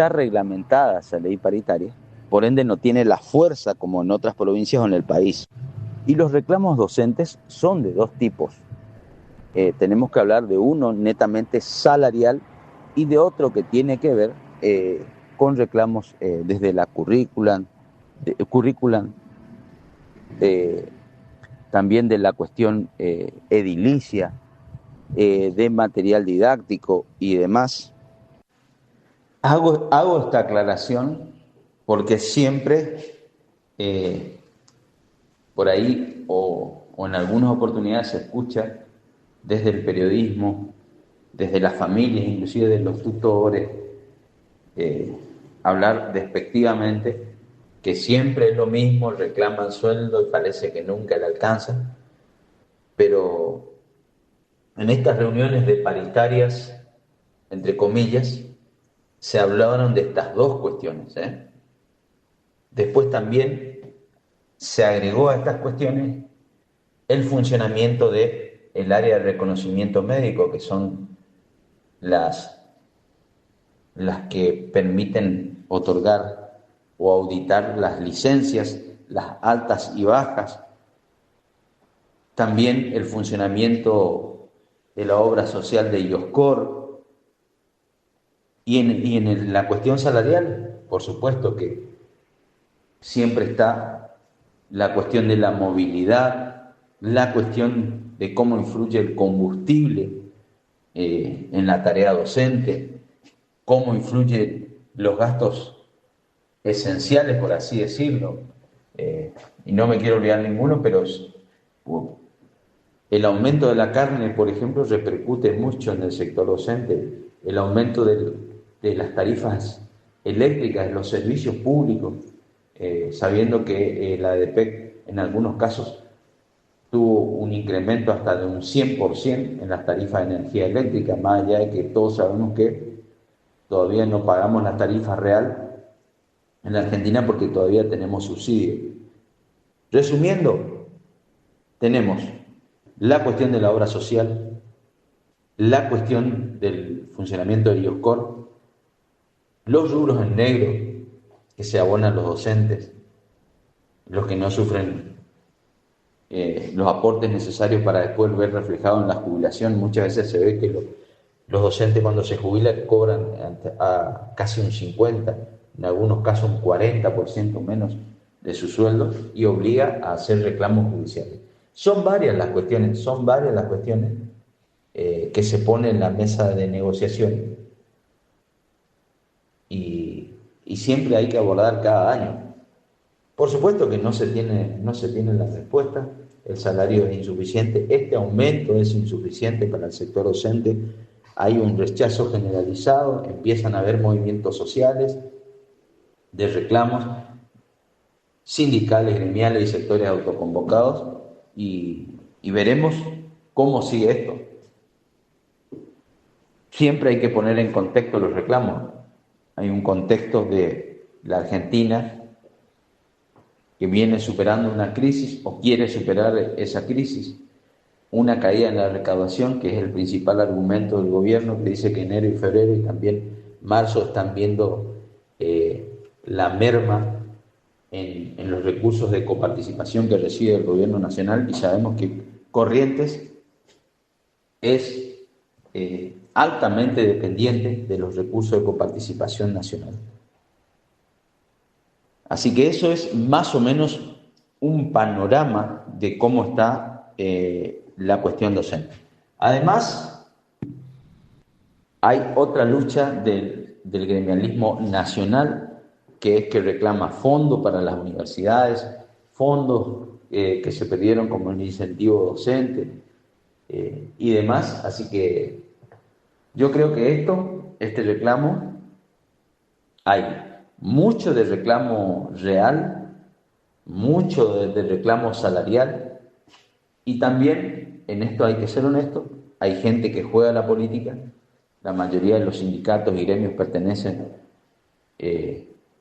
reglamentada esa ley paritaria, por ende no tiene la fuerza como en otras provincias o en el país. Y los reclamos docentes son de dos tipos. Tenemos que hablar de uno netamente salarial y de otro que tiene que ver con reclamos desde la currícula, también de la cuestión edilicia, de material didáctico y demás. Hago esta aclaración porque siempre por ahí o en algunas oportunidades se escucha desde el periodismo, desde las familias, inclusive de los tutores, hablar despectivamente que siempre es lo mismo, reclaman sueldo y parece que nunca le alcanzan, pero en estas reuniones de paritarias, entre comillas, se hablaron de estas dos cuestiones. Después también se agregó a estas cuestiones el funcionamiento del área de reconocimiento médico, que son las que permiten otorgar o auditar las licencias, las altas y bajas, también el funcionamiento de la obra social de IOSCOR y en la cuestión salarial, por supuesto que siempre está la cuestión de la movilidad, la cuestión de cómo influye el combustible en la tarea docente, cómo influyen los gastos esenciales, por así decirlo, y no me quiero olvidar ninguno, pero el aumento de la carne, por ejemplo, repercute mucho en el sector docente, el aumento de las tarifas eléctricas en los servicios públicos, sabiendo que la EDPEC en algunos casos tuvo un incremento hasta de un 100% en las tarifas de energía eléctrica, más allá de que todos sabemos que todavía no pagamos la tarifa real en la Argentina porque todavía tenemos subsidio. Resumiendo, tenemos la cuestión de la obra social, la cuestión del funcionamiento del IOSCOR, los rubros en negro que se abonan los docentes, los que no sufren los aportes necesarios para después ver reflejado en la jubilación. Muchas veces se ve que los docentes cuando se jubilan cobran a casi un 50%, en algunos casos un 40% menos de su sueldo, y obliga a hacer reclamos judiciales. Son varias las cuestiones que se ponen en la mesa de negociación y siempre hay que abordar cada año. Por supuesto que no se tiene la respuesta, el salario es insuficiente, este aumento es insuficiente para el sector docente, hay un rechazo generalizado, empiezan a haber movimientos sociales de reclamos sindicales, gremiales y sectores autoconvocados, y veremos cómo sigue esto. Siempre hay que poner en contexto los reclamos. Hay un contexto de la Argentina que viene superando una crisis o quiere superar esa crisis, una caída en la recaudación, que es el principal argumento del gobierno, que dice que enero y febrero y también marzo están viendo la merma en los recursos de coparticipación que recibe el gobierno nacional, y sabemos que Corrientes es altamente dependiente de los recursos de coparticipación nacional. Así que eso es más o menos un panorama de cómo está la cuestión docente. Además, hay otra lucha del gremialismo nacional, que es que reclama fondos para las universidades, fondos que se perdieron como el incentivo docente y demás. Así que yo creo que este reclamo, hay mucho de reclamo real, mucho de reclamo salarial, y también, en esto hay que ser honesto, hay gente que juega la política, la mayoría de los sindicatos y gremios pertenecen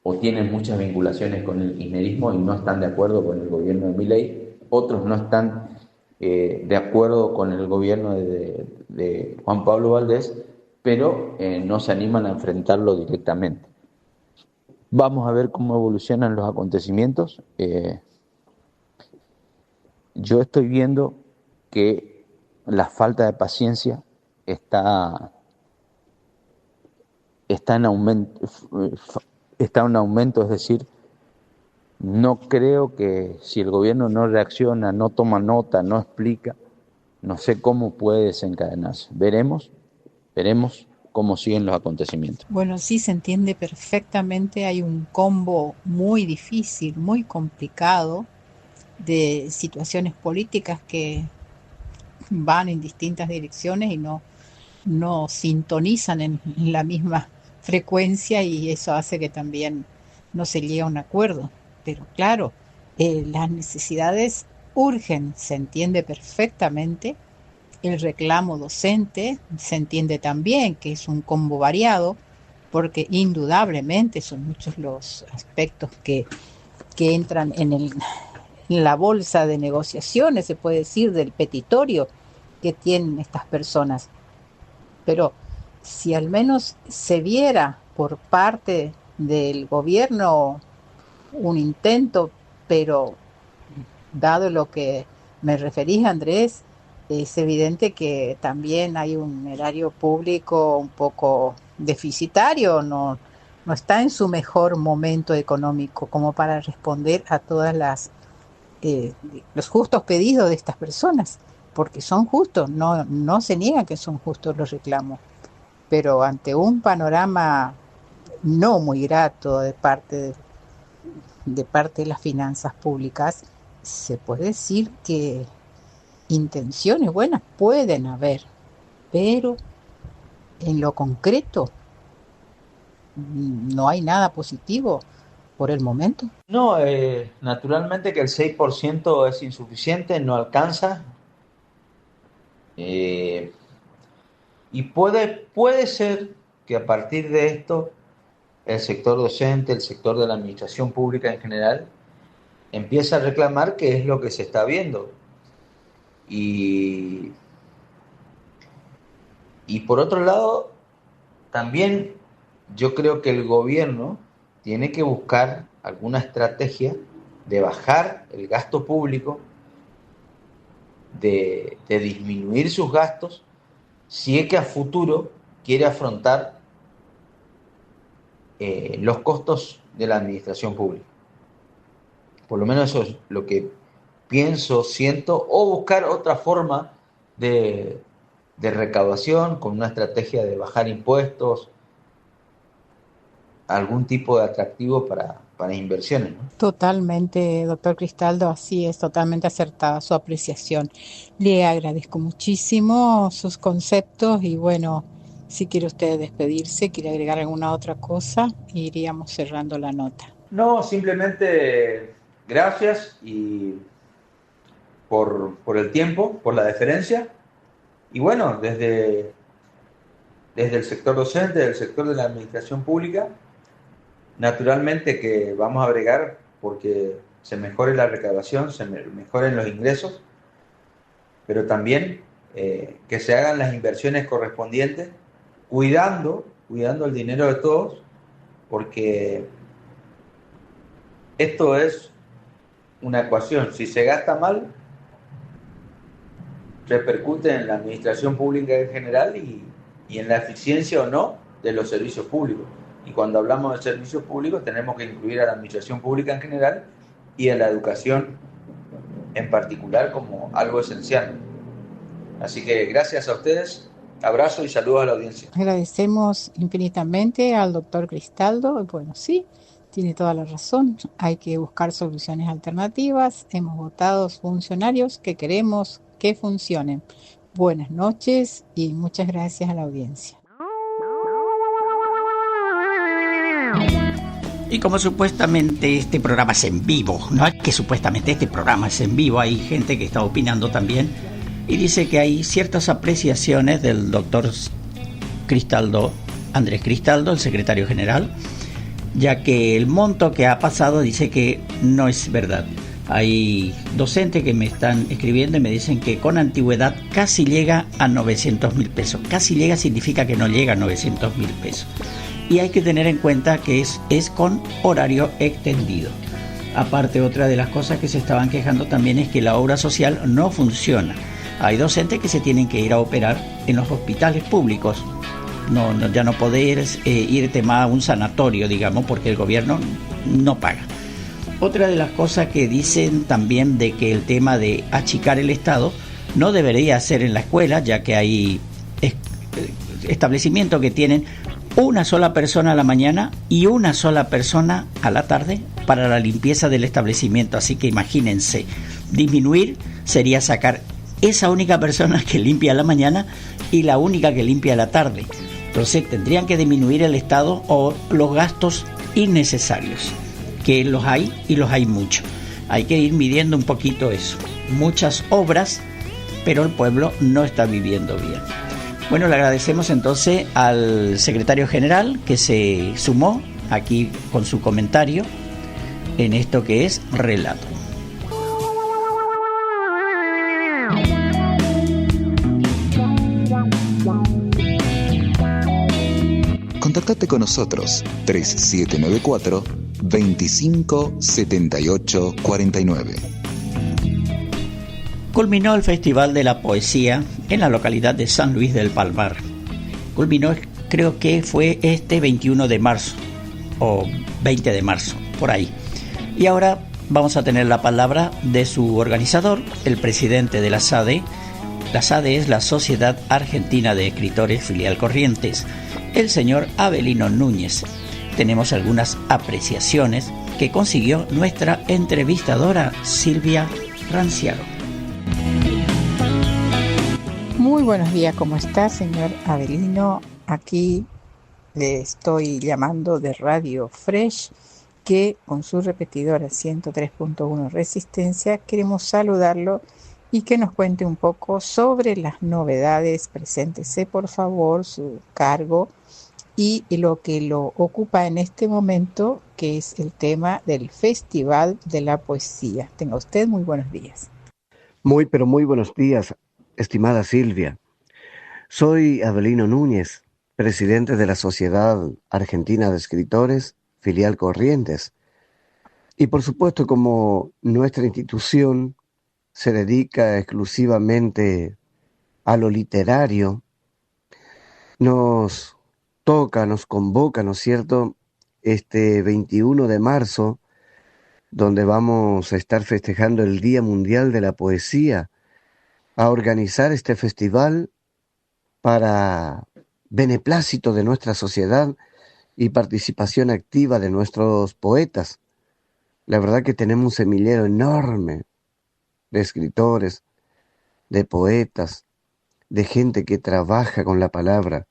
o tienen muchas vinculaciones con el kirchnerismo y no están de acuerdo con el gobierno de Milei, otros no están de acuerdo con el gobierno de Juan Pablo Valdés, pero no se animan a enfrentarlo directamente. Vamos a ver cómo evolucionan los acontecimientos. Yo estoy viendo que la falta de paciencia está en aumento, es decir, no creo que si el gobierno no reacciona, no toma nota, no explica, no sé cómo puede desencadenarse. Veremos cómo siguen los acontecimientos. Bueno, sí se entiende perfectamente, hay un combo muy difícil, muy complicado de situaciones políticas que van en distintas direcciones y no sintonizan en la misma frecuencia, y eso hace que también no se llegue a un acuerdo. Pero claro, las necesidades urgen, se entiende perfectamente. El reclamo docente se entiende también, que es un combo variado, porque indudablemente son muchos los aspectos que entran en la bolsa de negociaciones, se puede decir, del petitorio que tienen estas personas. Pero si al menos se viera por parte del gobierno un intento, pero dado lo que me referís, Andrés, es evidente que también hay un erario público un poco deficitario, no está en su mejor momento económico como para responder a todas los justos pedidos de estas personas, porque son justos, no se niega que son justos los reclamos, pero ante un panorama no muy grato de parte de las finanzas públicas, se puede decir que intenciones buenas pueden haber, pero en lo concreto no hay nada positivo por el momento. No, naturalmente que el 6% es insuficiente, no alcanza. Y puede ser que a partir de esto el sector docente, el sector de la administración pública en general, empieza a reclamar qué es lo que se está viendo. Y por otro lado, también yo creo que el gobierno tiene que buscar alguna estrategia de bajar el gasto público, de disminuir sus gastos, si es que a futuro quiere afrontar los costos de la administración pública. Por lo menos eso es lo que pienso, siento, o buscar otra forma de recaudación con una estrategia de bajar impuestos, algún tipo de atractivo para inversiones, ¿no? Totalmente, doctor Cristaldo, así es, totalmente acertada su apreciación. Le agradezco muchísimo sus conceptos y bueno, si quiere usted despedirse, quiere agregar alguna otra cosa, iríamos cerrando la nota. No, simplemente gracias y por el tiempo, por la deferencia. Y bueno, desde el sector docente, del sector de la administración pública, naturalmente que vamos a bregar porque se mejore la recaudación, se mejoren los ingresos, pero también que se hagan las inversiones correspondientes, cuidando el dinero de todos, porque esto es una ecuación. Si se gasta mal, repercute en la administración pública en general y en la eficiencia o no de los servicios públicos. Y cuando hablamos de servicios públicos tenemos que incluir a la administración pública en general y a la educación en particular como algo esencial. Así que gracias a ustedes, abrazo y saludos a la audiencia. Agradecemos infinitamente al doctor Cristaldo. Bueno, sí, tiene toda la razón, hay que buscar soluciones alternativas. Hemos votado funcionarios que queremos que funcionen. Buenas noches y muchas gracias a la audiencia. Y como supuestamente este programa es en vivo, no es que supuestamente este programa es en vivo, hay gente que está opinando también y dice que hay ciertas apreciaciones del doctor Cristaldo, Andrés Cristaldo, el secretario general, ya que el monto que ha pasado dice que no es verdad. Hay docentes que me están escribiendo y me dicen que con antigüedad casi llega a 900.000 pesos. Casi llega significa que no llega a 900.000 pesos. Y hay que tener en cuenta que es con horario extendido. Aparte, otra de las cosas que se estaban quejando también es que la obra social no funciona. Hay docentes que se tienen que ir a operar en los hospitales públicos. Ya no poder irte más a un sanatorio, digamos, porque el gobierno no paga. Otra de las cosas que dicen también de que el tema de achicar el Estado no debería ser en la escuela, ya que hay establecimientos que tienen una sola persona a la mañana y una sola persona a la tarde para la limpieza del establecimiento. Así que imagínense, disminuir sería sacar esa única persona que limpia a la mañana y la única que limpia a la tarde. Entonces tendrían que disminuir el Estado o los gastos innecesarios, que los hay y los hay mucho. Hay que ir midiendo un poquito eso. Muchas obras, pero el pueblo no está viviendo bien. Bueno, le agradecemos entonces al secretario general que se sumó aquí con su comentario en esto que es Relato. Contactate con nosotros 3794 25 78 49. culminó el Festival de la Poesía en la localidad de San Luis del Palmar. Culminó, creo que fue este 21 de marzo o 20 de marzo, por ahí. Y ahora vamos a tener la palabra de su organizador, el presidente de la SADE. La SADE es la Sociedad Argentina de Escritores, filial Corrientes, el señor Avelino Núñez. Tenemos algunas apreciaciones que consiguió nuestra entrevistadora Silvia Ranciaro. Muy buenos días, ¿cómo está, señor Avelino? Aquí le estoy llamando de Radio Fresh, que con su repetidora 103.1 Resistencia queremos saludarlo y que nos cuente un poco sobre las novedades. Preséntese, por favor, su cargo y lo que lo ocupa en este momento, que es el tema del Festival de la Poesía. Tenga usted muy buenos días. Muy buenos días, estimada Silvia. Soy Avelino Núñez, presidente de la Sociedad Argentina de Escritores, filial Corrientes. Y por supuesto, como nuestra institución se dedica exclusivamente a lo literario, nos convoca, ¿no es cierto?, este 21 de marzo, donde vamos a estar festejando el Día Mundial de la Poesía, a organizar este festival para beneplácito de nuestra sociedad y participación activa de nuestros poetas. La verdad que tenemos un semillero enorme de escritores, de poetas, de gente que trabaja con la palabra.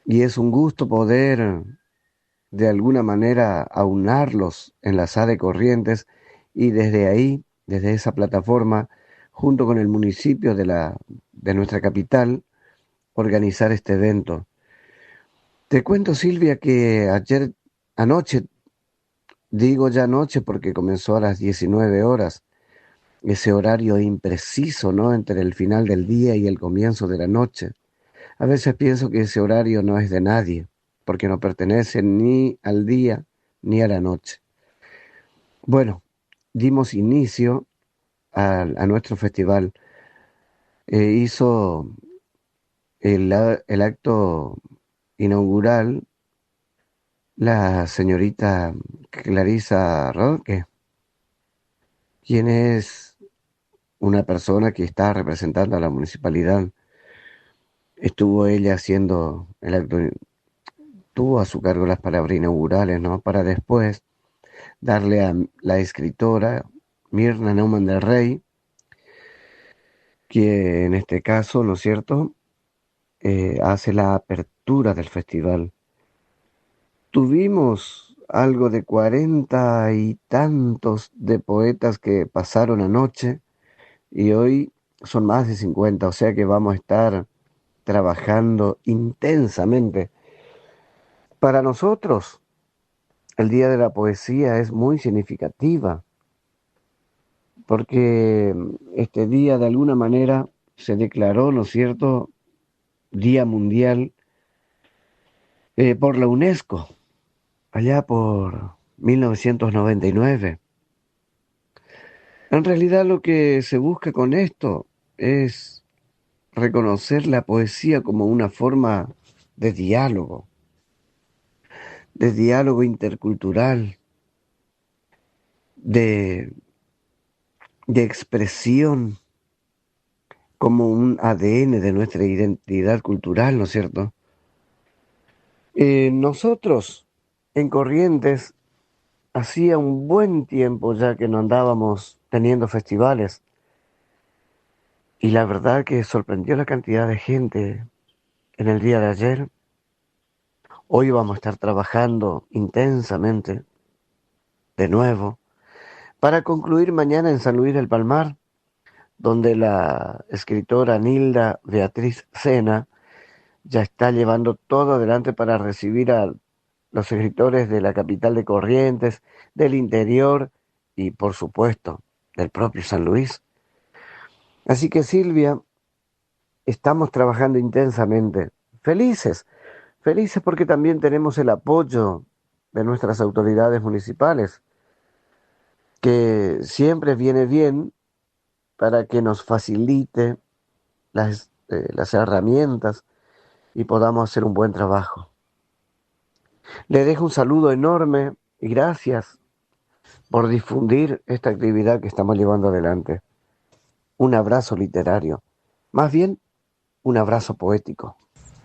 Y es un gusto poder, de alguna manera, aunarlos en la SADE Corrientes y desde ahí, desde esa plataforma, junto con el municipio de nuestra capital, organizar este evento. Te cuento, Silvia, que anoche, digo ya anoche porque comenzó a las 19 horas, ese horario impreciso, ¿no?, entre el final del día y el comienzo de la noche. A veces pienso que ese horario no es de nadie, porque no pertenece ni al día ni a la noche. Bueno, dimos inicio a nuestro festival. Hizo el acto inaugural la señorita Clarisa Rodque, quien es una persona que está representando a la municipalidad. Estuvo ella haciendo el acto, tuvo a su cargo las palabras inaugurales, ¿no?, para después darle a la escritora Mirna Neumann del Rey, que en este caso, ¿no es cierto?, hace la apertura del festival. Tuvimos algo de 40 y tantos de poetas que pasaron anoche y hoy son más de 50, o sea que vamos a estar trabajando intensamente. Para nosotros, el Día de la Poesía es muy significativa, porque este día de alguna manera se declaró, ¿no es cierto?, Día Mundial por la UNESCO, allá por 1999. En realidad lo que se busca con esto es reconocer la poesía como una forma de diálogo intercultural, de expresión, como un ADN de nuestra identidad cultural, ¿no es cierto? Nosotros, en Corrientes, hacía un buen tiempo ya que no andábamos teniendo festivales, y la verdad que sorprendió la cantidad de gente en el día de ayer. Hoy vamos a estar trabajando intensamente, de nuevo, para concluir mañana en San Luis del Palmar, donde la escritora Nilda Beatriz Sena ya está llevando todo adelante para recibir a los escritores de la capital de Corrientes, del interior y, por supuesto, del propio San Luis. Así que, Silvia, estamos trabajando intensamente, felices porque también tenemos el apoyo de nuestras autoridades municipales, que siempre viene bien para que nos facilite las herramientas y podamos hacer un buen trabajo. Le dejo un saludo enorme y gracias por difundir esta actividad que estamos llevando adelante. Un abrazo literario, más bien un abrazo poético.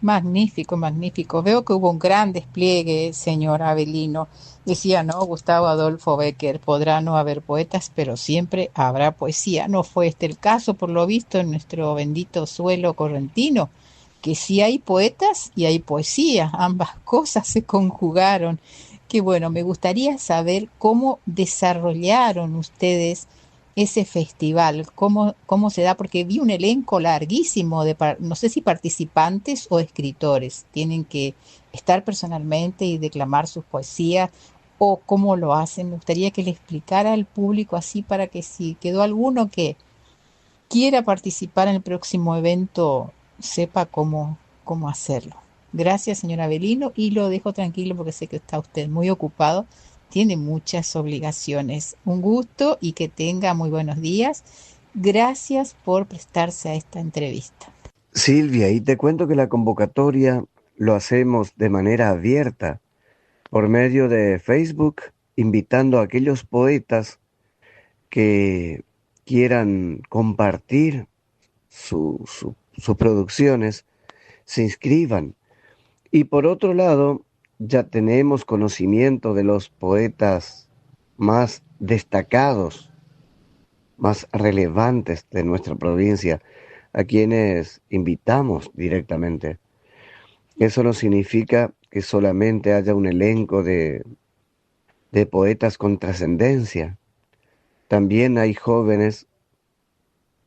Magnífico, magnífico. Veo que hubo un gran despliegue, señor Avelino. Decía, ¿no? Gustavo Adolfo Bécquer, podrá no haber poetas, pero siempre habrá poesía. No fue este el caso, por lo visto, en nuestro bendito suelo correntino, que sí hay poetas y hay poesía. Ambas cosas se conjugaron. Qué bueno, me gustaría saber cómo desarrollaron ustedes ese festival, cómo se da, porque vi un elenco larguísimo de, no sé si participantes o escritores, tienen que estar personalmente y declamar sus poesías, o cómo lo hacen. Me gustaría que le explicara al público así para que si quedó alguno que quiera participar en el próximo evento, sepa cómo hacerlo. Gracias, señor Avelino, y lo dejo tranquilo porque sé que está usted muy ocupado. Tiene muchas obligaciones. Un gusto y que tenga muy buenos días. Gracias por prestarse a esta entrevista. Silvia, y te cuento que la convocatoria lo hacemos de manera abierta por medio de Facebook, invitando a aquellos poetas que quieran compartir sus producciones, se inscriban. Y por otro lado, ya tenemos conocimiento de los poetas más destacados, más relevantes de nuestra provincia, a quienes invitamos directamente. Eso no significa que solamente haya un elenco de poetas con trascendencia. También hay jóvenes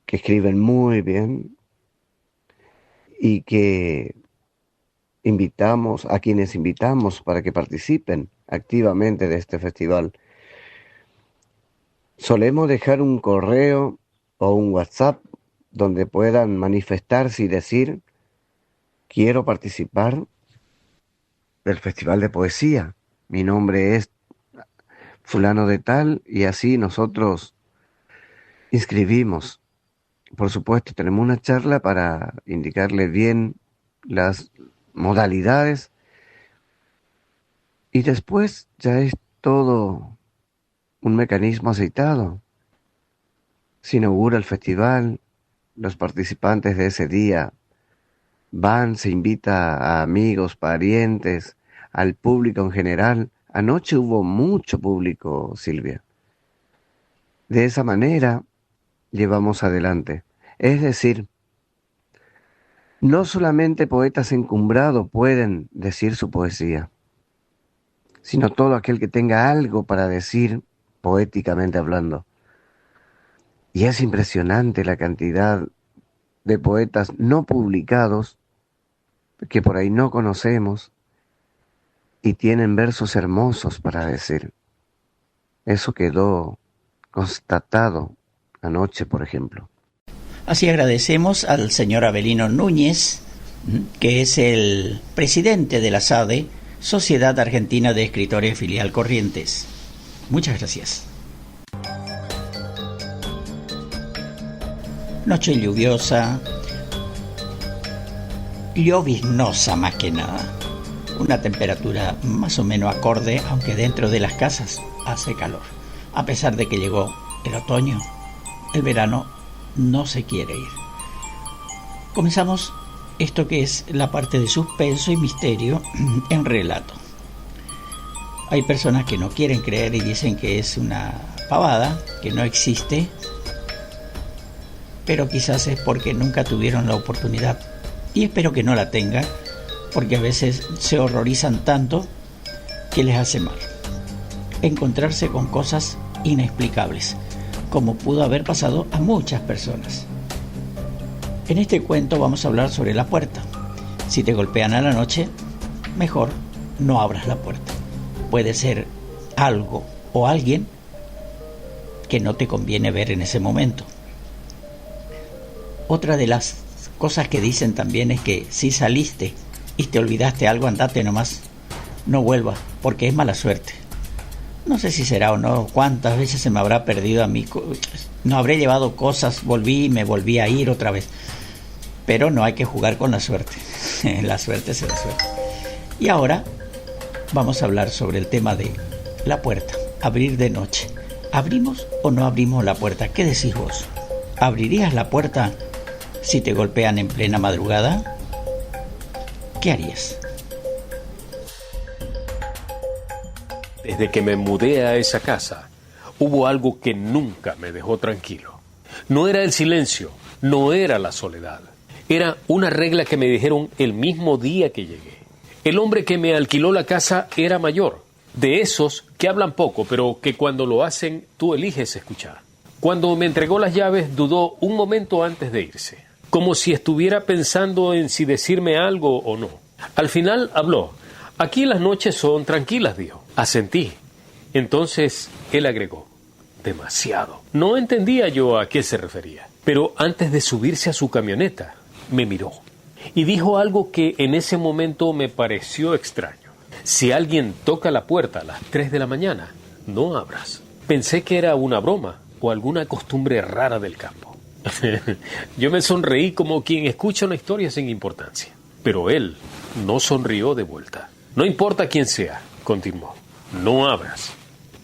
que escriben muy bien y que a quienes invitamos para que participen activamente de este festival. Solemos dejar un correo o un WhatsApp donde puedan manifestarse y decir: quiero participar del Festival de Poesía. Mi nombre es fulano de tal, y así nosotros inscribimos. Por supuesto, tenemos una charla para indicarle bien las modalidades y después ya es todo un mecanismo aceitado. Se inaugura el festival, los participantes de ese día van, se invita a amigos, parientes, al público en general. Anoche hubo mucho público, Silvia. De esa manera llevamos adelante. Es decir, no solamente poetas encumbrados pueden decir su poesía, sino todo aquel que tenga algo para decir, poéticamente hablando. Y es impresionante la cantidad de poetas no publicados que por ahí no conocemos y tienen versos hermosos para decir. Eso quedó constatado anoche, por ejemplo. Así agradecemos al señor Avelino Núñez, que es el presidente de la SADE, Sociedad Argentina de Escritores Filial Corrientes. Muchas gracias. Noche lluviosa, lloviznosa más que nada. Una temperatura más o menos acorde, aunque dentro de las casas hace calor. A pesar de que llegó el otoño, el verano no se quiere ir. Comenzamos esto que es la parte de suspenso y misterio en relato. Hay personas que no quieren creer y dicen que es una pavada, que no existe, pero quizás es porque nunca tuvieron la oportunidad, y espero que no la tengan, porque a veces se horrorizan tanto que les hace mal encontrarse con cosas inexplicables, como pudo haber pasado a muchas personas. En este cuento vamos a hablar sobre la puerta. Si te golpean a la noche, mejor no abras la puerta. Puede ser algo o alguien que no te conviene ver en ese momento. Otra de las cosas que dicen también es que si saliste y te olvidaste algo, andate nomás, no vuelvas, porque es mala suerte. No sé si será o no, cuántas veces se me habrá perdido a mí. No habré llevado cosas, volví y me volví a ir otra vez. Pero no hay que jugar con la suerte. La suerte es la suerte. Y ahora vamos a hablar sobre el tema de la puerta. Abrir de noche. ¿Abrimos o no abrimos la puerta? ¿Qué decís vos? ¿Abrirías la puerta si te golpean en plena madrugada? ¿Qué harías? Desde que me mudé a esa casa, hubo algo que nunca me dejó tranquilo. No era el silencio, no era la soledad. Era una regla que me dijeron el mismo día que llegué. El hombre que me alquiló la casa era mayor, de esos que hablan poco, pero que cuando lo hacen tú eliges escuchar. Cuando me entregó las llaves, dudó un momento antes de irse, como si estuviera pensando en si decirme algo o no. Al final habló. Aquí las noches son tranquilas, dijo. Asentí. Entonces él agregó, demasiado. No entendía yo a qué se refería, pero antes de subirse a su camioneta, me miró y dijo algo que en ese momento me pareció extraño. Si alguien toca la puerta a las 3 de la mañana, no abras. Pensé que era una broma o alguna costumbre rara del campo. Yo me sonreí como quien escucha una historia sin importancia, pero él no sonrió de vuelta. No importa quién sea, continuó, no abras.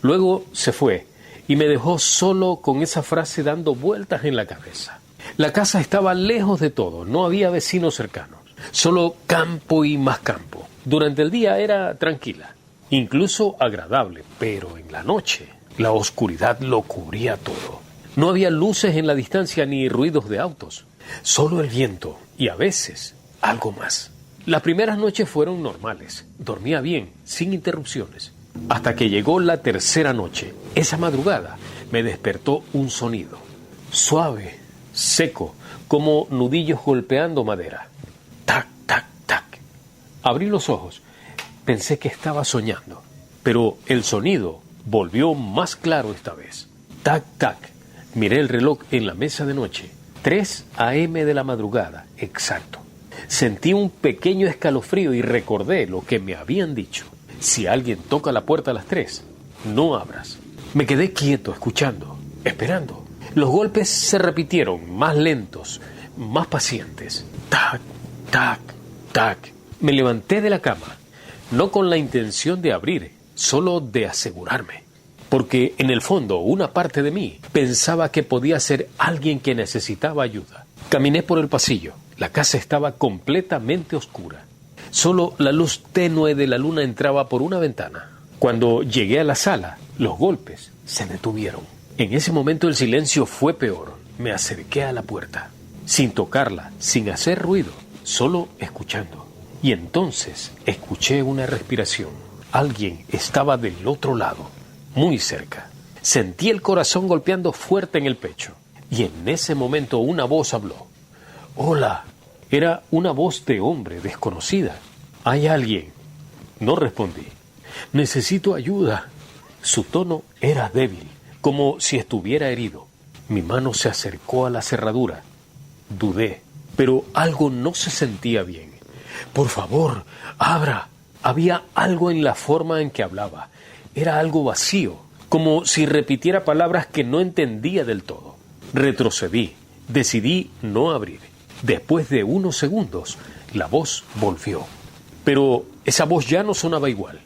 Luego se fue y me dejó solo con esa frase dando vueltas en la cabeza. La casa estaba lejos de todo, no había vecinos cercanos, solo campo y más campo. Durante el día era tranquila, incluso agradable, pero en la noche la oscuridad lo cubría todo. No había luces en la distancia ni ruidos de autos, solo el viento y a veces algo más. Las primeras noches fueron normales, dormía bien, sin interrupciones, hasta que llegó la tercera noche. Esa madrugada me despertó un sonido, suave, seco, como nudillos golpeando madera. Tac, tac, tac. Abrí los ojos, pensé que estaba soñando, pero el sonido volvió más claro esta vez. Tac, tac. Miré el reloj en la mesa de noche, 3 a.m. de la madrugada, exacto. Sentí un pequeño escalofrío y recordé lo que me habían dicho. Si alguien toca la puerta a las 3, no abras. Me quedé quieto, escuchando, esperando. Los golpes se repitieron, más lentos, más pacientes. Tac, tac, tac. Me levanté de la cama, no con la intención de abrir, solo de asegurarme. Porque en el fondo, una parte de mí pensaba que podía ser alguien que necesitaba ayuda. Caminé por el pasillo. La casa estaba completamente oscura. Solo la luz tenue de la luna entraba por una ventana. Cuando llegué a la sala, los golpes se detuvieron. En ese momento el silencio fue peor. Me acerqué a la puerta, sin tocarla, sin hacer ruido, solo escuchando. Y entonces escuché una respiración. Alguien estaba del otro lado, muy cerca. Sentí el corazón golpeando fuerte en el pecho. Y en ese momento una voz habló. «Hola». Era una voz de hombre desconocida. «¿Hay alguien?». No respondí. «Necesito ayuda». Su tono era débil, como si estuviera herido. Mi mano se acercó a la cerradura. Dudé, pero algo no se sentía bien. «Por favor, abra». Había algo en la forma en que hablaba. Era algo vacío, como si repitiera palabras que no entendía del todo. Retrocedí. Decidí no abrir. Después de unos segundos, la voz volvió. Pero esa voz ya no sonaba igual.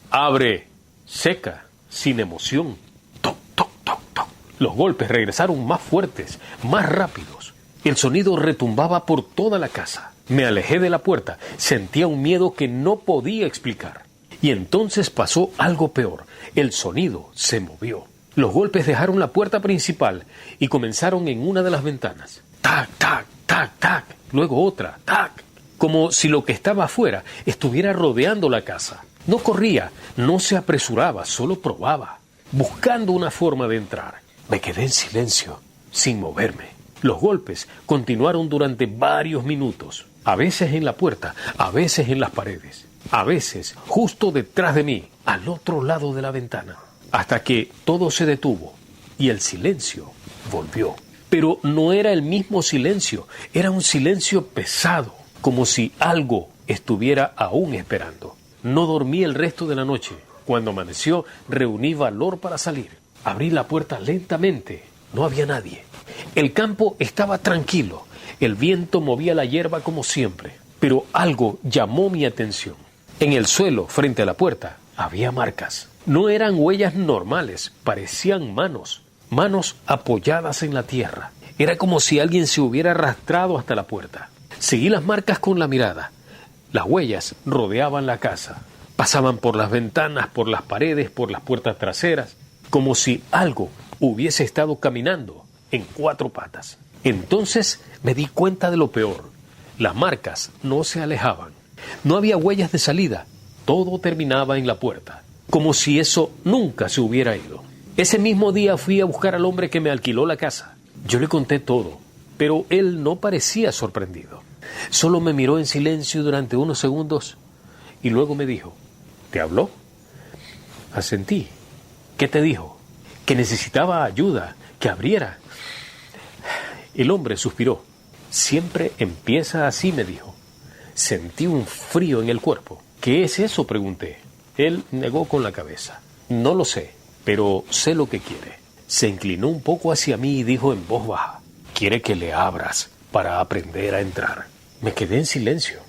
«Abre», seca, sin emoción. Toc, toc, toc, toc. Los golpes regresaron más fuertes, más rápidos. El sonido retumbaba por toda la casa. Me alejé de la puerta. Sentía un miedo que no podía explicar. Y entonces pasó algo peor. El sonido se movió. Los golpes dejaron la puerta principal y comenzaron en una de las ventanas. Tac, tac, tac, tac. Luego otra, tac. Como si lo que estaba afuera estuviera rodeando la casa. No corría, no se apresuraba, solo probaba, buscando una forma de entrar. Me quedé en silencio, sin moverme. Los golpes continuaron durante varios minutos. A veces en la puerta, a veces en las paredes. A veces justo detrás de mí, al otro lado de la ventana. Hasta que todo se detuvo y el silencio volvió. Pero no era el mismo silencio, era un silencio pesado, como si algo estuviera aún esperando. No dormí el resto de la noche. Cuando amaneció, reuní valor para salir. Abrí la puerta lentamente. No había nadie. El campo estaba tranquilo. El viento movía la hierba como siempre. Pero algo llamó mi atención. En el suelo, frente a la puerta, había marcas. No eran huellas normales, parecían manos. Manos apoyadas en la tierra. Era como si alguien se hubiera arrastrado hasta la puerta. Seguí las marcas con la mirada. Las huellas rodeaban la casa. Pasaban por las ventanas, por las paredes, por las puertas traseras, como si algo hubiese estado caminando en 4 patas. Entonces me di cuenta de lo peor. Las marcas no se alejaban. No había huellas de salida. Todo terminaba en la puerta, como si eso nunca se hubiera ido. Ese mismo día fui a buscar al hombre que me alquiló la casa. Yo le conté todo, pero él no parecía sorprendido. Solo me miró en silencio durante unos segundos y luego me dijo: ¿te habló? Asentí. ¿Qué te dijo? Que necesitaba ayuda, que abriera. El hombre suspiró. Siempre empieza así, me dijo. Sentí un frío en el cuerpo. ¿Qué es eso?, pregunté. Él negó con la cabeza. No lo sé, pero sé lo que quiere. Se inclinó un poco hacia mí y dijo en voz baja: quiere que le abras para aprender a entrar. Me quedé en silencio.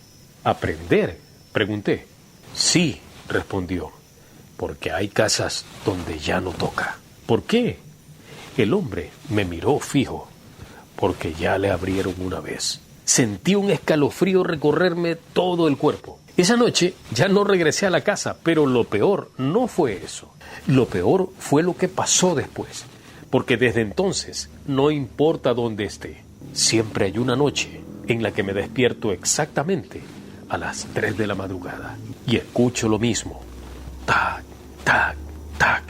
¿Aprender?, pregunté. Sí, respondió, porque hay casas donde ya no toca. ¿Por qué? El hombre me miró fijo. Porque ya le abrieron una vez. Sentí un escalofrío recorrerme todo el cuerpo. Esa noche ya no regresé a la casa, pero lo peor no fue eso. Lo peor fue lo que pasó después. Porque desde entonces, no importa dónde esté, siempre hay una noche en la que me despierto exactamente a las 3 de la madrugada y escucho lo mismo. Tac, tac, tac.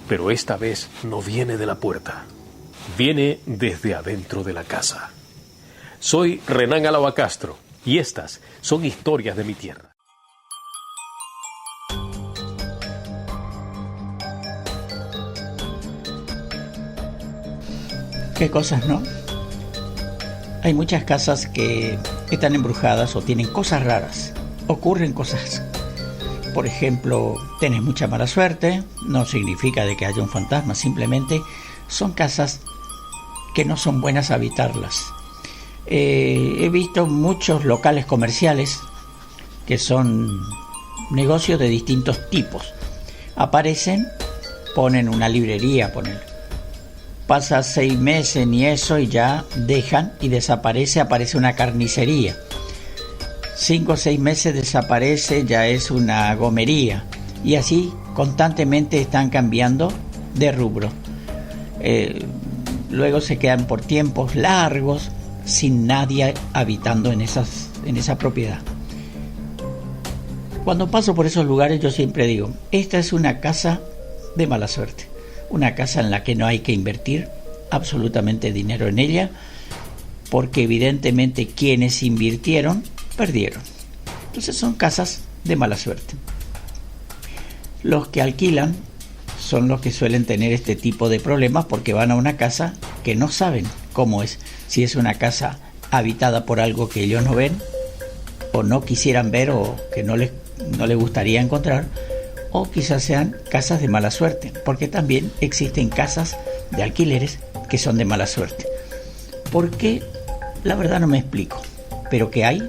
Pero esta vez no viene de la puerta. Viene desde adentro de la casa. Soy Renán Álava Castro y estas son historias de mi tierra. Qué cosas, ¿no? Hay muchas casas que están embrujadas o tienen cosas raras. Ocurren cosas. Por ejemplo, tenés mucha mala suerte. No significa de que haya un fantasma, simplemente son casas que no son buenas habitarlas. He visto muchos locales comerciales que son negocios de distintos tipos. Aparecen, ponen una librería, pasa 6 meses ni eso y ya dejan y aparece una carnicería. 5 o 6 meses desaparece, ya es una gomería. Y así constantemente están cambiando de rubro. Luego se quedan por tiempos largos sin nadie habitando en esa propiedad. Cuando paso por esos lugares yo siempre digo: esta es una casa de mala suerte, una casa en la que no hay que invertir absolutamente dinero en ella, porque evidentemente quienes invirtieron perdieron. Entonces son casas de mala suerte. Los que alquilan son los que suelen tener este tipo de problemas porque van a una casa que no saben cómo es, si es una casa habitada por algo que ellos no ven o no quisieran ver o que no les gustaría encontrar, o quizás sean casas de mala suerte, porque también existen casas de alquileres que son de mala suerte. ¿Por qué? La verdad no me explico, pero que hay.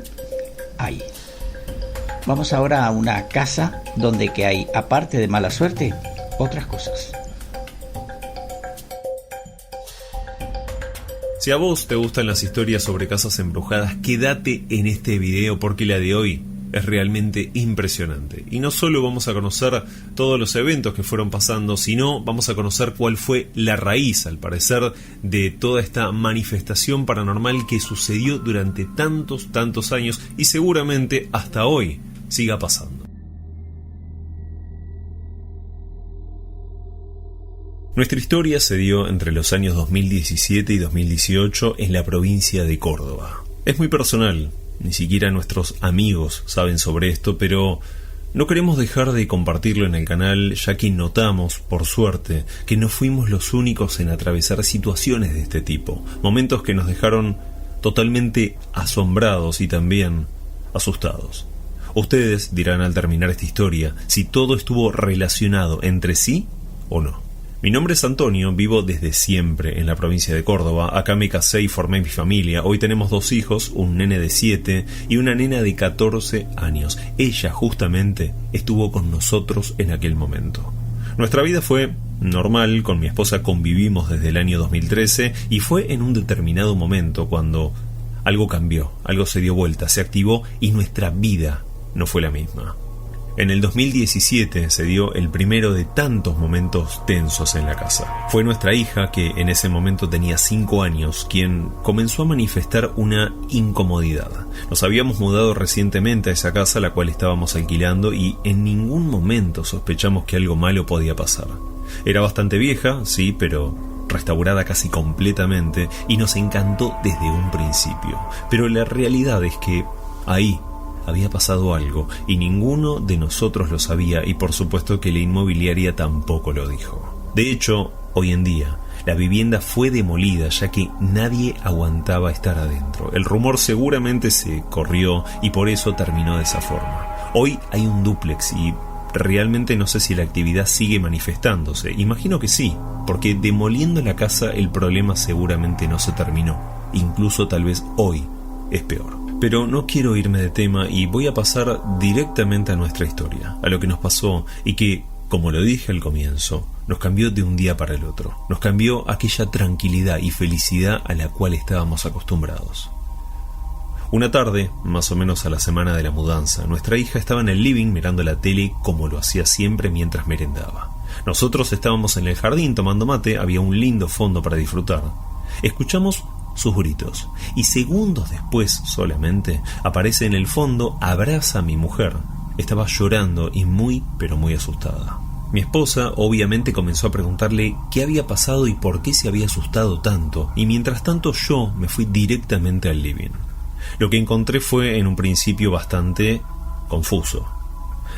Vamos ahora a una casa donde que hay, aparte de mala suerte, otras cosas. Si a vos te gustan las historias sobre casas embrujadas, quédate en este video porque la de hoy es realmente impresionante. Y no solo vamos a conocer todos los eventos que fueron pasando, sino vamos a conocer cuál fue la raíz, al parecer, de toda esta manifestación paranormal que sucedió durante tantos años y seguramente hasta hoy siga pasando. Nuestra historia se dio entre los años 2017 y 2018 en la provincia de Córdoba. Es muy personal, ni siquiera nuestros amigos saben sobre esto, pero no queremos dejar de compartirlo en el canal, ya que notamos, por suerte, que no fuimos los únicos en atravesar situaciones de este tipo, momentos que nos dejaron totalmente asombrados y también asustados. Ustedes dirán al terminar esta historia si todo estuvo relacionado entre sí o no. Mi nombre es Antonio, vivo desde siempre en la provincia de Córdoba. Acá me casé y formé mi familia. Hoy tenemos 2 hijos, un nene de 7 y una nena de 14 años. Ella justamente estuvo con nosotros en aquel momento. Nuestra vida fue normal, con mi esposa convivimos desde el año 2013 y fue en un determinado momento cuando algo cambió, algo se dio vuelta, se activó y nuestra vida no fue la misma. En el 2017 se dio el primero de tantos momentos tensos en la casa. Fue nuestra hija, que en ese momento tenía 5 años, quien comenzó a manifestar una incomodidad. Nos habíamos mudado recientemente a esa casa, la cual estábamos alquilando, y en ningún momento sospechamos que algo malo podía pasar. Era bastante vieja, sí, pero restaurada casi completamente, y nos encantó desde un principio. Pero la realidad es que ahí había pasado algo y ninguno de nosotros lo sabía, y por supuesto que la inmobiliaria tampoco lo dijo. De hecho, hoy en día la vivienda fue demolida ya que nadie aguantaba estar adentro. El rumor seguramente se corrió y por eso terminó de esa forma. Hoy hay un dúplex y realmente no sé si la actividad sigue manifestándose. Imagino que sí, porque demoliendo la casa el problema seguramente no se terminó. Incluso tal vez hoy es peor. Pero no quiero irme de tema y voy a pasar directamente a nuestra historia, a lo que nos pasó y que, como lo dije al comienzo, nos cambió de un día para el otro. Nos cambió aquella tranquilidad y felicidad a la cual estábamos acostumbrados. Una tarde, más o menos a la semana de la mudanza, nuestra hija estaba en el living mirando la tele como lo hacía siempre mientras merendaba. Nosotros estábamos en el jardín tomando mate, había un lindo fondo para disfrutar. Escuchamos sus gritos y segundos después solamente aparece en el fondo, abraza a mi mujer. Estaba llorando y muy pero muy asustada. Mi esposa obviamente comenzó a preguntarle qué había pasado y por qué se había asustado tanto, y mientras tanto yo me fui directamente al living. Lo que encontré fue en un principio bastante confuso.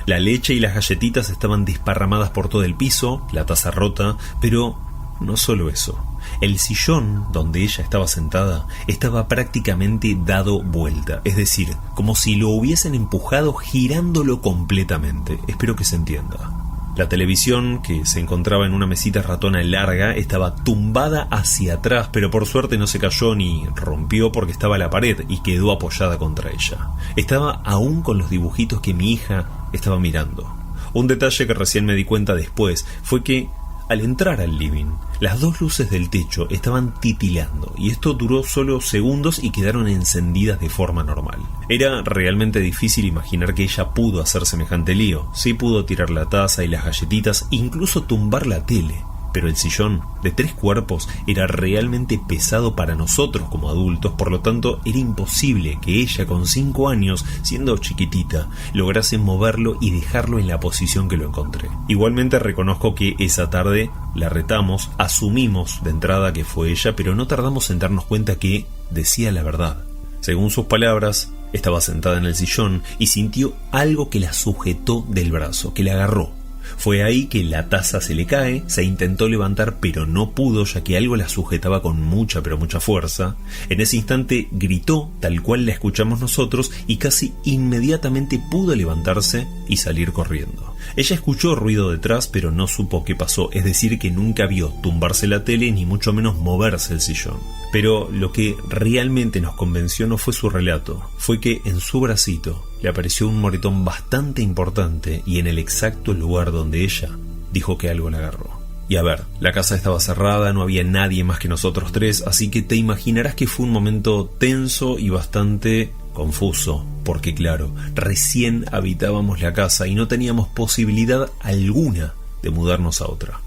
La leche y las galletitas estaban desparramadas por todo el piso, la taza rota, pero no solo eso. El sillón donde ella estaba sentada estaba prácticamente dado vuelta, es decir, como si lo hubiesen empujado girándolo completamente. Espero que se entienda. La televisión, que se encontraba en una mesita ratona larga, estaba tumbada hacia atrás, pero por suerte no se cayó ni rompió porque estaba a la pared y quedó apoyada contra ella. Estaba aún con los dibujitos que mi hija estaba mirando. Un detalle que recién me di cuenta después fue que al entrar al living, las 2 luces del techo estaban titilando, y esto duró solo segundos y quedaron encendidas de forma normal. Era realmente difícil imaginar que ella pudo hacer semejante lío. Sí pudo tirar la taza y las galletitas, incluso tumbar la tele. Pero el sillón de 3 cuerpos era realmente pesado para nosotros como adultos, por lo tanto era imposible que ella con 5 años, siendo chiquitita, lograse moverlo y dejarlo en la posición que lo encontré. Igualmente reconozco que esa tarde la retamos, asumimos de entrada que fue ella, pero no tardamos en darnos cuenta que decía la verdad. Según sus palabras, estaba sentada en el sillón y sintió algo que la sujetó del brazo, que la agarró. Fue ahí que la taza se le cae, se intentó levantar pero no pudo, ya que algo la sujetaba con mucha pero mucha fuerza. En ese instante gritó tal cual la escuchamos nosotros y casi inmediatamente pudo levantarse y salir corriendo. Ella escuchó ruido detrás pero no supo qué pasó, es decir que nunca vio tumbarse la tele ni mucho menos moverse el sillón. Pero lo que realmente nos convenció no fue su relato, fue que en su bracito le apareció un moretón bastante importante y en el exacto lugar donde ella dijo que algo la agarró. Y a ver, la casa estaba cerrada, no había nadie más que nosotros 3, así que te imaginarás que fue un momento tenso y bastante confuso, porque claro, recién habitábamos la casa y no teníamos posibilidad alguna de mudarnos a otra.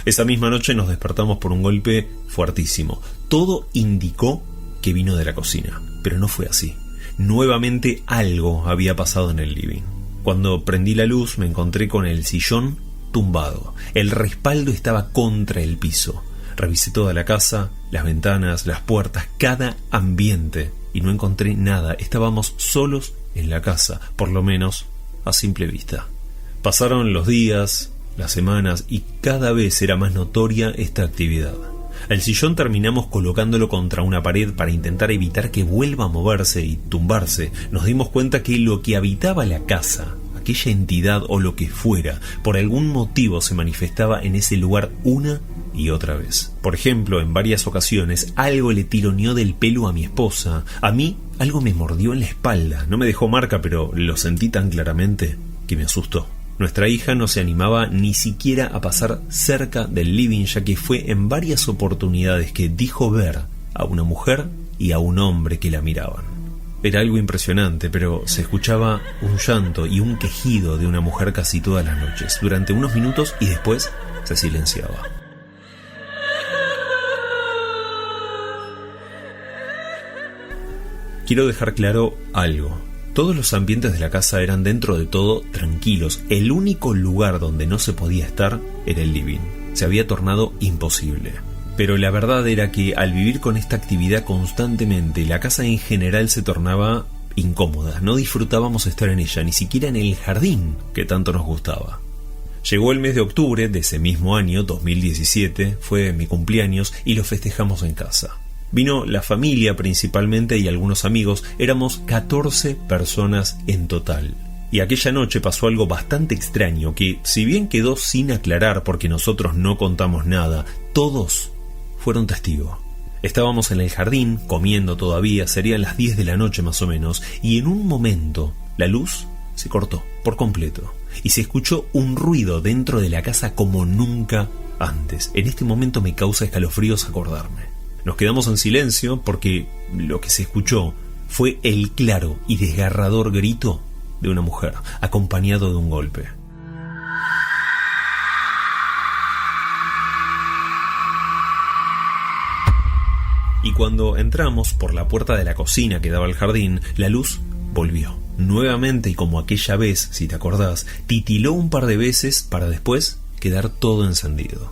Esa misma noche nos despertamos por un golpe fuertísimo. Todo indicó que vino de la cocina, pero no fue así. Nuevamente algo había pasado en el living. Cuando prendí la luz me encontré con el sillón tumbado. El respaldo estaba contra el piso. Revisé toda la casa, las ventanas, las puertas, cada ambiente, y no encontré nada. Estábamos solos en la casa, por lo menos a simple vista. Pasaron los días, las semanas, y cada vez era más notoria esta actividad. El sillón terminamos colocándolo contra una pared para intentar evitar que vuelva a moverse y tumbarse. Nos dimos cuenta que lo que habitaba la casa, aquella entidad o lo que fuera, por algún motivo se manifestaba en ese lugar una y otra vez. Por ejemplo, en varias ocasiones algo le tironeó del pelo a mi esposa. A mí algo me mordió en la espalda. No me dejó marca, pero lo sentí tan claramente que me asustó. Nuestra hija no se animaba ni siquiera a pasar cerca del living, ya que fue en varias oportunidades que dijo ver a una mujer y a un hombre que la miraban. Era algo impresionante, pero se escuchaba un llanto y un quejido de una mujer casi todas las noches, durante unos minutos, y después se silenciaba. Quiero dejar claro algo. Todos los ambientes de la casa eran dentro de todo tranquilos. El único lugar donde no se podía estar era el living. Se había tornado imposible. Pero la verdad era que al vivir con esta actividad constantemente, la casa en general se tornaba incómoda. No disfrutábamos estar en ella, ni siquiera en el jardín que tanto nos gustaba. Llegó el mes de octubre de ese mismo año, 2017, fue mi cumpleaños y lo festejamos en casa. Vino la familia principalmente y algunos amigos, éramos 14 personas en total. Y aquella noche pasó algo bastante extraño que, si bien quedó sin aclarar porque nosotros no contamos nada, todos fueron testigos. Estábamos en el jardín, comiendo todavía, serían las 10 de la noche más o menos, y en un momento la luz se cortó por completo y se escuchó un ruido dentro de la casa como nunca antes. En este momento me causa escalofríos acordarme. Nos quedamos en silencio porque lo que se escuchó fue el claro y desgarrador grito de una mujer, acompañado de un golpe. Y cuando entramos por la puerta de la cocina que daba al jardín, la luz volvió. Nuevamente, y como aquella vez, si te acordás, titiló un par de veces para después quedar todo encendido.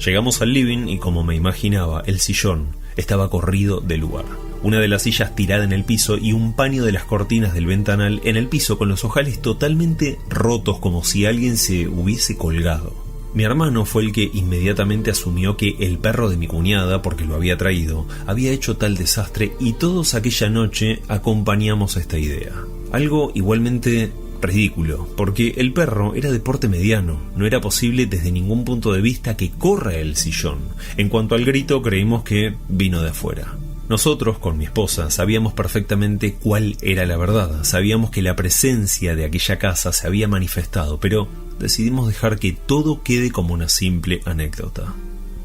Llegamos al living y, como me imaginaba, el sillón estaba corrido del lugar. Una de las sillas tirada en el piso y un paño de las cortinas del ventanal en el piso con los ojales totalmente rotos, como si alguien se hubiese colgado. Mi hermano fue el que inmediatamente asumió que el perro de mi cuñada, porque lo había traído, había hecho tal desastre, y todos aquella noche acompañamos esta idea. Algo igualmente ridículo, porque el perro era de porte mediano, no era posible desde ningún punto de vista que corra el sillón. En cuanto al grito, creímos que vino de afuera. Nosotros, con mi esposa, sabíamos perfectamente cuál era la verdad, sabíamos que la presencia de aquella casa se había manifestado, pero decidimos dejar que todo quede como una simple anécdota.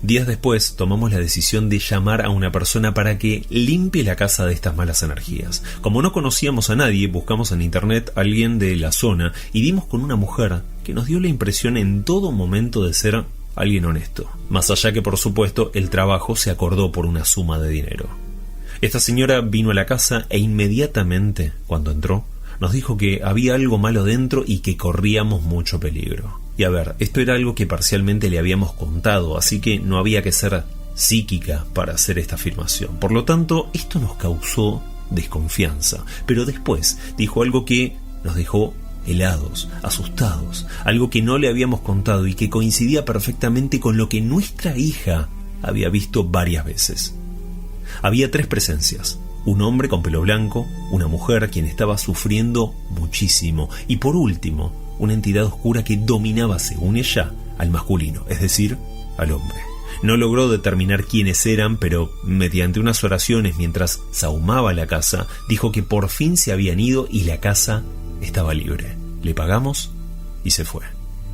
Días después tomamos la decisión de llamar a una persona para que limpie la casa de estas malas energías. Como no conocíamos a nadie, buscamos en internet a alguien de la zona y dimos con una mujer que nos dio la impresión en todo momento de ser alguien honesto. Más allá que, por supuesto, el trabajo se acordó por una suma de dinero. Esta señora vino a la casa e inmediatamente, cuando entró, nos dijo que había algo malo dentro y que corríamos mucho peligro. Y a ver, esto era algo que parcialmente le habíamos contado, así que no había que ser psíquica para hacer esta afirmación. Por lo tanto, esto nos causó desconfianza. Pero después dijo algo que nos dejó helados, asustados, algo que no le habíamos contado y que coincidía perfectamente con lo que nuestra hija había visto varias veces. Había 3 presencias: un hombre con pelo blanco, una mujer quien estaba sufriendo muchísimo y, por último, una entidad oscura que dominaba, según ella, al masculino, es decir, al hombre. No logró determinar quiénes eran, pero mediante unas oraciones mientras sahumaba la casa, dijo que por fin se habían ido y la casa estaba libre. Le pagamos y se fue.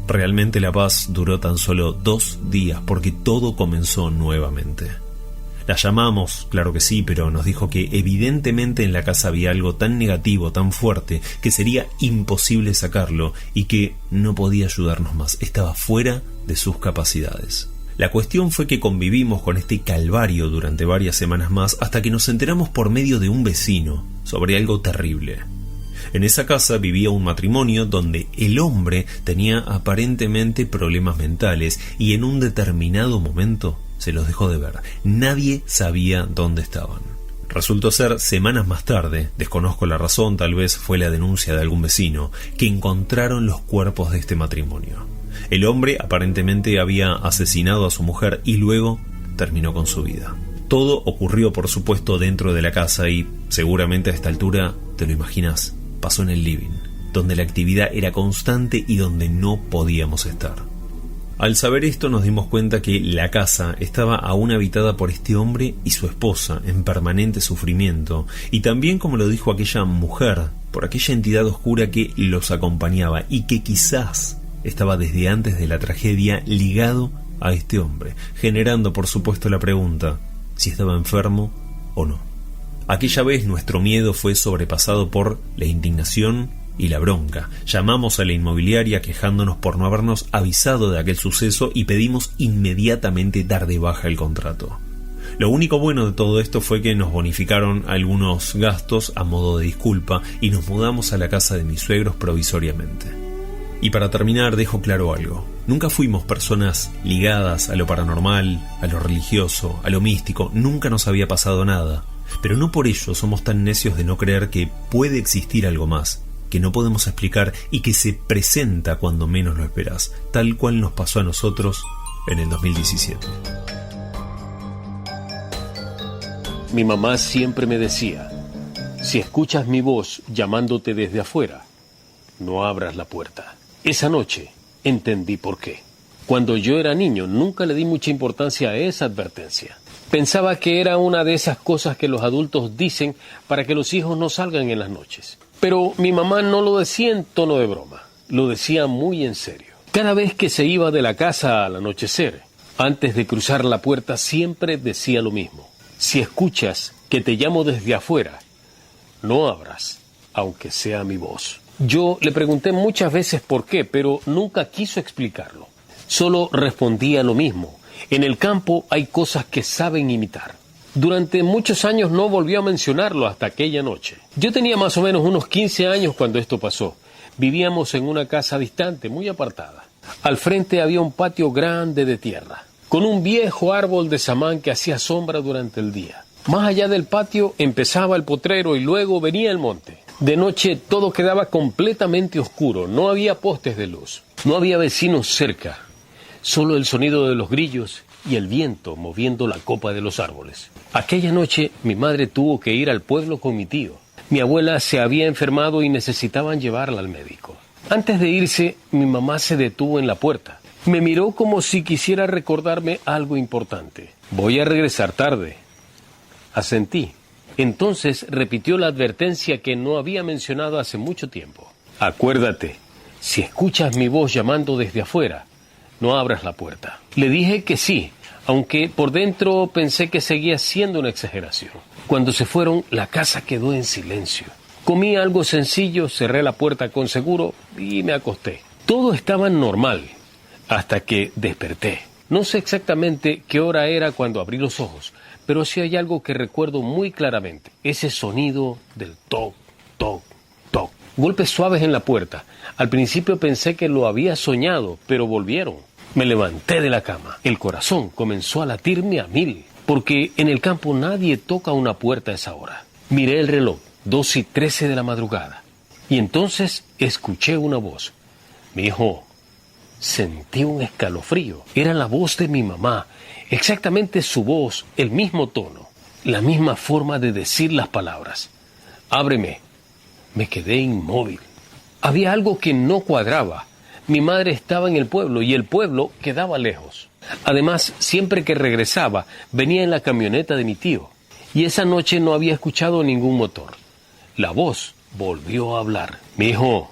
Realmente la paz duró tan solo 2 días porque todo comenzó nuevamente. La llamamos, claro que sí, pero nos dijo que evidentemente en la casa había algo tan negativo, tan fuerte, que sería imposible sacarlo y que no podía ayudarnos más. Estaba fuera de sus capacidades. La cuestión fue que convivimos con este calvario durante varias semanas más hasta que nos enteramos por medio de un vecino sobre algo terrible. En esa casa vivía un matrimonio donde el hombre tenía aparentemente problemas mentales y en un determinado momento se los dejó de ver. Nadie sabía dónde estaban. Resultó ser semanas más tarde, desconozco la razón, tal vez fue la denuncia de algún vecino, que encontraron los cuerpos de este matrimonio. El hombre aparentemente había asesinado a su mujer y luego terminó con su vida. Todo ocurrió, por supuesto, dentro de la casa y, seguramente a esta altura, te lo imaginas, pasó en el living, donde la actividad era constante y donde no podíamos estar. Al saber esto nos dimos cuenta que la casa estaba aún habitada por este hombre y su esposa en permanente sufrimiento, y también, como lo dijo aquella mujer, por aquella entidad oscura que los acompañaba y que quizás estaba desde antes de la tragedia ligado a este hombre, generando por supuesto la pregunta si estaba enfermo o no. Aquella vez nuestro miedo fue sobrepasado por la indignación y la bronca. Llamamos a la inmobiliaria quejándonos por no habernos avisado de aquel suceso y pedimos inmediatamente dar de baja el contrato. Lo único bueno de todo esto fue que nos bonificaron algunos gastos a modo de disculpa y nos mudamos a la casa de mis suegros provisoriamente. Y para terminar dejo claro algo. Nunca fuimos personas ligadas a lo paranormal, a lo religioso, a lo místico. Nunca nos había pasado nada. Pero no por ello somos tan necios de no creer que puede existir algo más, que no podemos explicar y que se presenta cuando menos lo esperas, tal cual nos pasó a nosotros en el 2017. Mi mamá siempre me decía, si escuchas mi voz llamándote desde afuera, no abras la puerta. Esa noche entendí por qué. Cuando yo era niño nunca le di mucha importancia a esa advertencia. Pensaba que era una de esas cosas que los adultos dicen para que los hijos no salgan en las noches. Pero mi mamá no lo decía en tono de broma, lo decía muy en serio. Cada vez que se iba de la casa al anochecer, antes de cruzar la puerta siempre decía lo mismo. Si escuchas que te llamo desde afuera, no abras, aunque sea mi voz. Yo le pregunté muchas veces por qué, pero nunca quiso explicarlo. Solo respondía lo mismo. En el campo hay cosas que saben imitar. Durante muchos años no volvió a mencionarlo hasta aquella noche. Yo tenía más o menos unos 15 años cuando esto pasó. Vivíamos en una casa distante, muy apartada. Al frente había un patio grande de tierra, con un viejo árbol de samán que hacía sombra durante el día. Más allá del patio empezaba el potrero y luego venía el monte. De noche todo quedaba completamente oscuro, no había postes de luz, no había vecinos cerca, solo el sonido de los grillos y el viento moviendo la copa de los árboles. Aquella noche mi madre tuvo que ir al pueblo con mi tío. Mi abuela se había enfermado y necesitaban llevarla al médico. Antes de irse, mi mamá se detuvo en la puerta. Me miró como si quisiera recordarme algo importante. Voy a regresar tarde. Asentí. Entonces repitió la advertencia que no había mencionado hace mucho tiempo. Acuérdate, si escuchas mi voz llamando desde afuera, no abras la puerta. Le dije que sí, aunque por dentro pensé que seguía siendo una exageración. Cuando se fueron, la casa quedó en silencio. Comí algo sencillo, cerré la puerta con seguro y me acosté. Todo estaba normal, hasta que desperté. No sé exactamente qué hora era cuando abrí los ojos, pero sí hay algo que recuerdo muy claramente. Ese sonido del toc, toc, toc. Golpes suaves en la puerta. Al principio pensé que lo había soñado, pero volvieron. Me levanté de la cama. El corazón comenzó a latirme a 1000, porque en el campo nadie toca una puerta a esa hora. Miré el reloj, 2:13 de la madrugada, y entonces escuché una voz. Mi hijo, sentí un escalofrío. Era la voz de mi mamá, exactamente su voz, el mismo tono, la misma forma de decir las palabras. Ábreme. Me quedé inmóvil. Había algo que no cuadraba. Mi madre estaba en el pueblo y el pueblo quedaba lejos. Además, siempre que regresaba, venía en la camioneta de mi tío. Y esa noche no había escuchado ningún motor. La voz volvió a hablar. Mi hijo,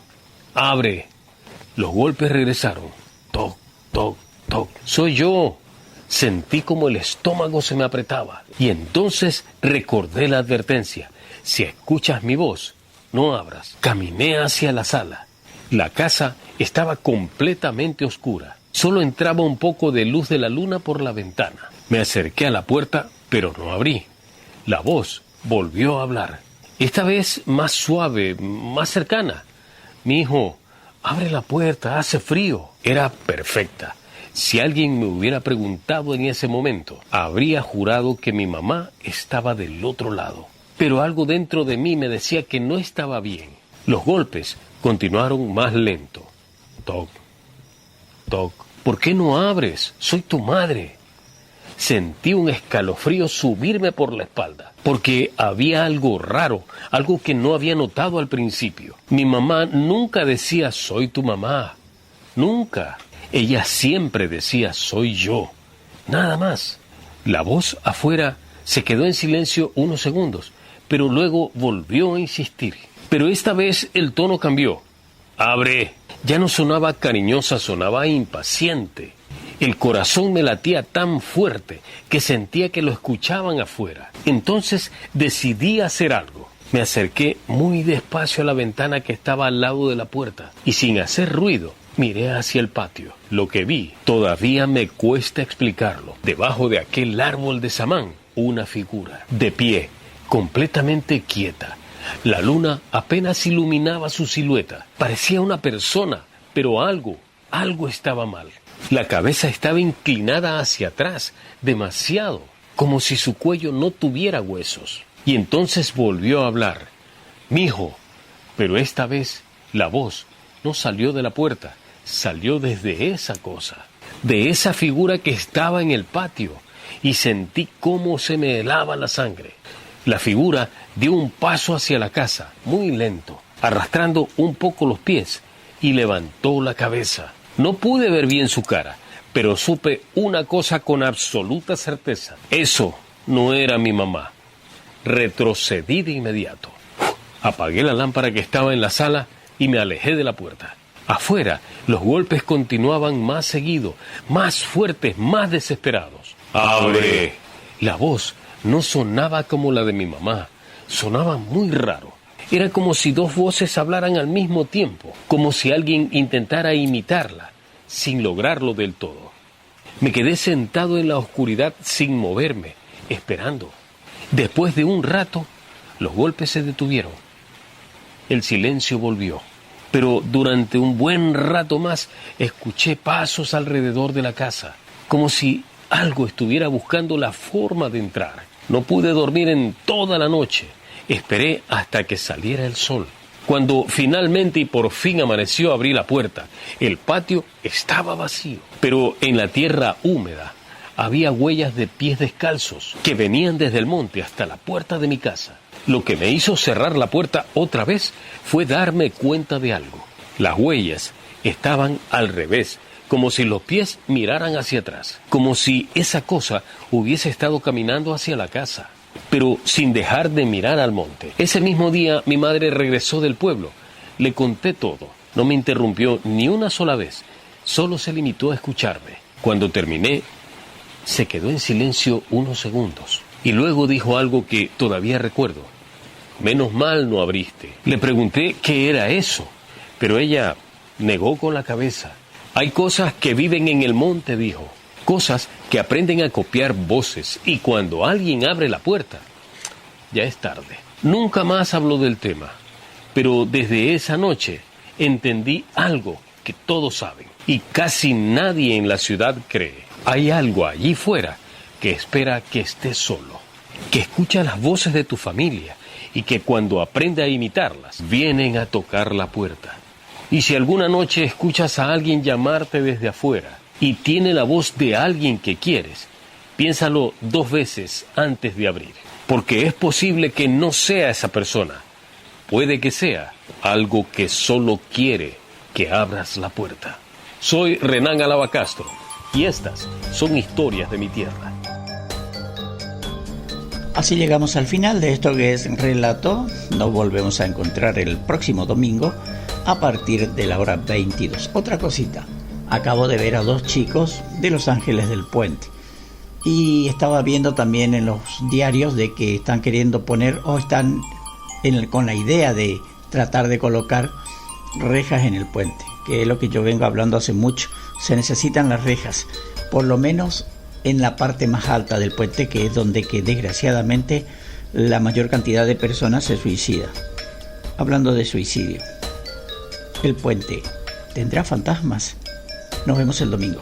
abre. Los golpes regresaron. Toc, toc, toc. Soy yo. Sentí como el estómago se me apretaba. Y entonces recordé la advertencia. Si escuchas mi voz, no abras. Caminé hacia la sala. La casa estaba completamente oscura. Solo entraba un poco de luz de la luna por la ventana. Me acerqué a la puerta, pero no abrí. La voz volvió a hablar. Esta vez más suave, más cercana. Mi hijo, abre la puerta, hace frío. Era perfecta. Si alguien me hubiera preguntado en ese momento, habría jurado que mi mamá estaba del otro lado. Pero algo dentro de mí me decía que no estaba bien. Los golpes continuaron más lento. Toc, toc. ¿Por qué no abres? Soy tu madre. sentí un escalofrío subirme por la espalda, porque había algo raro, algo que no había notado al principio. Mi mamá nunca decía soy tu mamá, nunca. Ella siempre decía soy yo, nada más. La voz afuera se quedó en silencio unos segundos, pero luego volvió a insistir. Pero esta vez el tono cambió. ¡Abre! Ya no sonaba cariñosa, sonaba impaciente. El corazón me latía tan fuerte que sentía que lo escuchaban afuera. Entonces decidí hacer algo. Me acerqué muy despacio a la ventana que estaba al lado de la puerta y sin hacer ruido miré hacia el patio. Lo que vi todavía me cuesta explicarlo. Debajo de aquel árbol de samán, una figura, de pie, completamente quieta. La luna apenas iluminaba su silueta. Parecía una persona, pero algo estaba mal. La cabeza estaba inclinada hacia atrás, demasiado, como si su cuello no tuviera huesos. Y entonces volvió a hablar. «Mijo», pero esta vez la voz no salió de la puerta, salió desde esa cosa, de esa figura que estaba en el patio, y sentí cómo se me helaba la sangre. La figura dio un paso hacia la casa, muy lento, arrastrando un poco los pies, y levantó la cabeza. No pude ver bien su cara, pero supe una cosa con absoluta certeza. Eso no era mi mamá. Retrocedí de inmediato. Apagué la lámpara que estaba en la sala y me alejé de la puerta. Afuera, los golpes continuaban más seguido, más fuertes, más desesperados. ¡Abre! La voz no sonaba como la de mi mamá, sonaba muy raro. Era como si dos voces hablaran al mismo tiempo, como si alguien intentara imitarla, sin lograrlo del todo. Me quedé sentado en la oscuridad sin moverme, esperando. Después de un rato, los golpes se detuvieron. El silencio volvió, pero durante un buen rato más escuché pasos alrededor de la casa, como si algo estuviera buscando la forma de entrar. No pude dormir en toda la noche. Esperé hasta que saliera el sol. Cuando finalmente y por fin amaneció, abrí la puerta. El patio estaba vacío, pero en la tierra húmeda había huellas de pies descalzos que venían desde el monte hasta la puerta de mi casa. Lo que me hizo cerrar la puerta otra vez fue darme cuenta de algo. Las huellas estaban al revés, como si los pies miraran hacia atrás, como si esa cosa hubiese estado caminando hacia la casa, pero sin dejar de mirar al monte. Ese mismo día mi madre regresó del pueblo. Le conté todo. No me interrumpió ni una sola vez, solo se limitó a escucharme. Cuando terminé, se quedó en silencio unos segundos y luego dijo algo que todavía recuerdo. «Menos mal no abriste». Le pregunté qué era eso, pero ella negó con la cabeza. «Hay cosas que viven en el monte», dijo, «cosas que aprenden a copiar voces, y cuando alguien abre la puerta, ya es tarde». Nunca más habló del tema, pero desde esa noche entendí algo que todos saben y casi nadie en la ciudad cree. Hay algo allí fuera que espera que estés solo, que escucha las voces de tu familia y que cuando aprende a imitarlas, vienen a tocar la puerta. Y si alguna noche escuchas a alguien llamarte desde afuera y tiene la voz de alguien que quieres, piénsalo 2 veces antes de abrir, porque es posible que no sea esa persona. Puede que sea algo que solo quiere que abras la puerta. Soy Renán Alaba Castro y estas son historias de mi tierra. Así llegamos al final de esto que es Relato. Nos volvemos a encontrar el próximo domingo a partir de la hora 22. Otra cosita, acabo de ver a 2 chicos de Los Ángeles del Puente y estaba viendo también en los diarios de que están queriendo poner o están con la idea de tratar de colocar rejas en el puente, que es lo que yo vengo hablando hace mucho. Se necesitan las rejas, por lo menos en la parte más alta del puente, que es donde que desgraciadamente la mayor cantidad de personas se suicida. Hablando de suicidio, ¿el puente tendrá fantasmas? Nos vemos el domingo.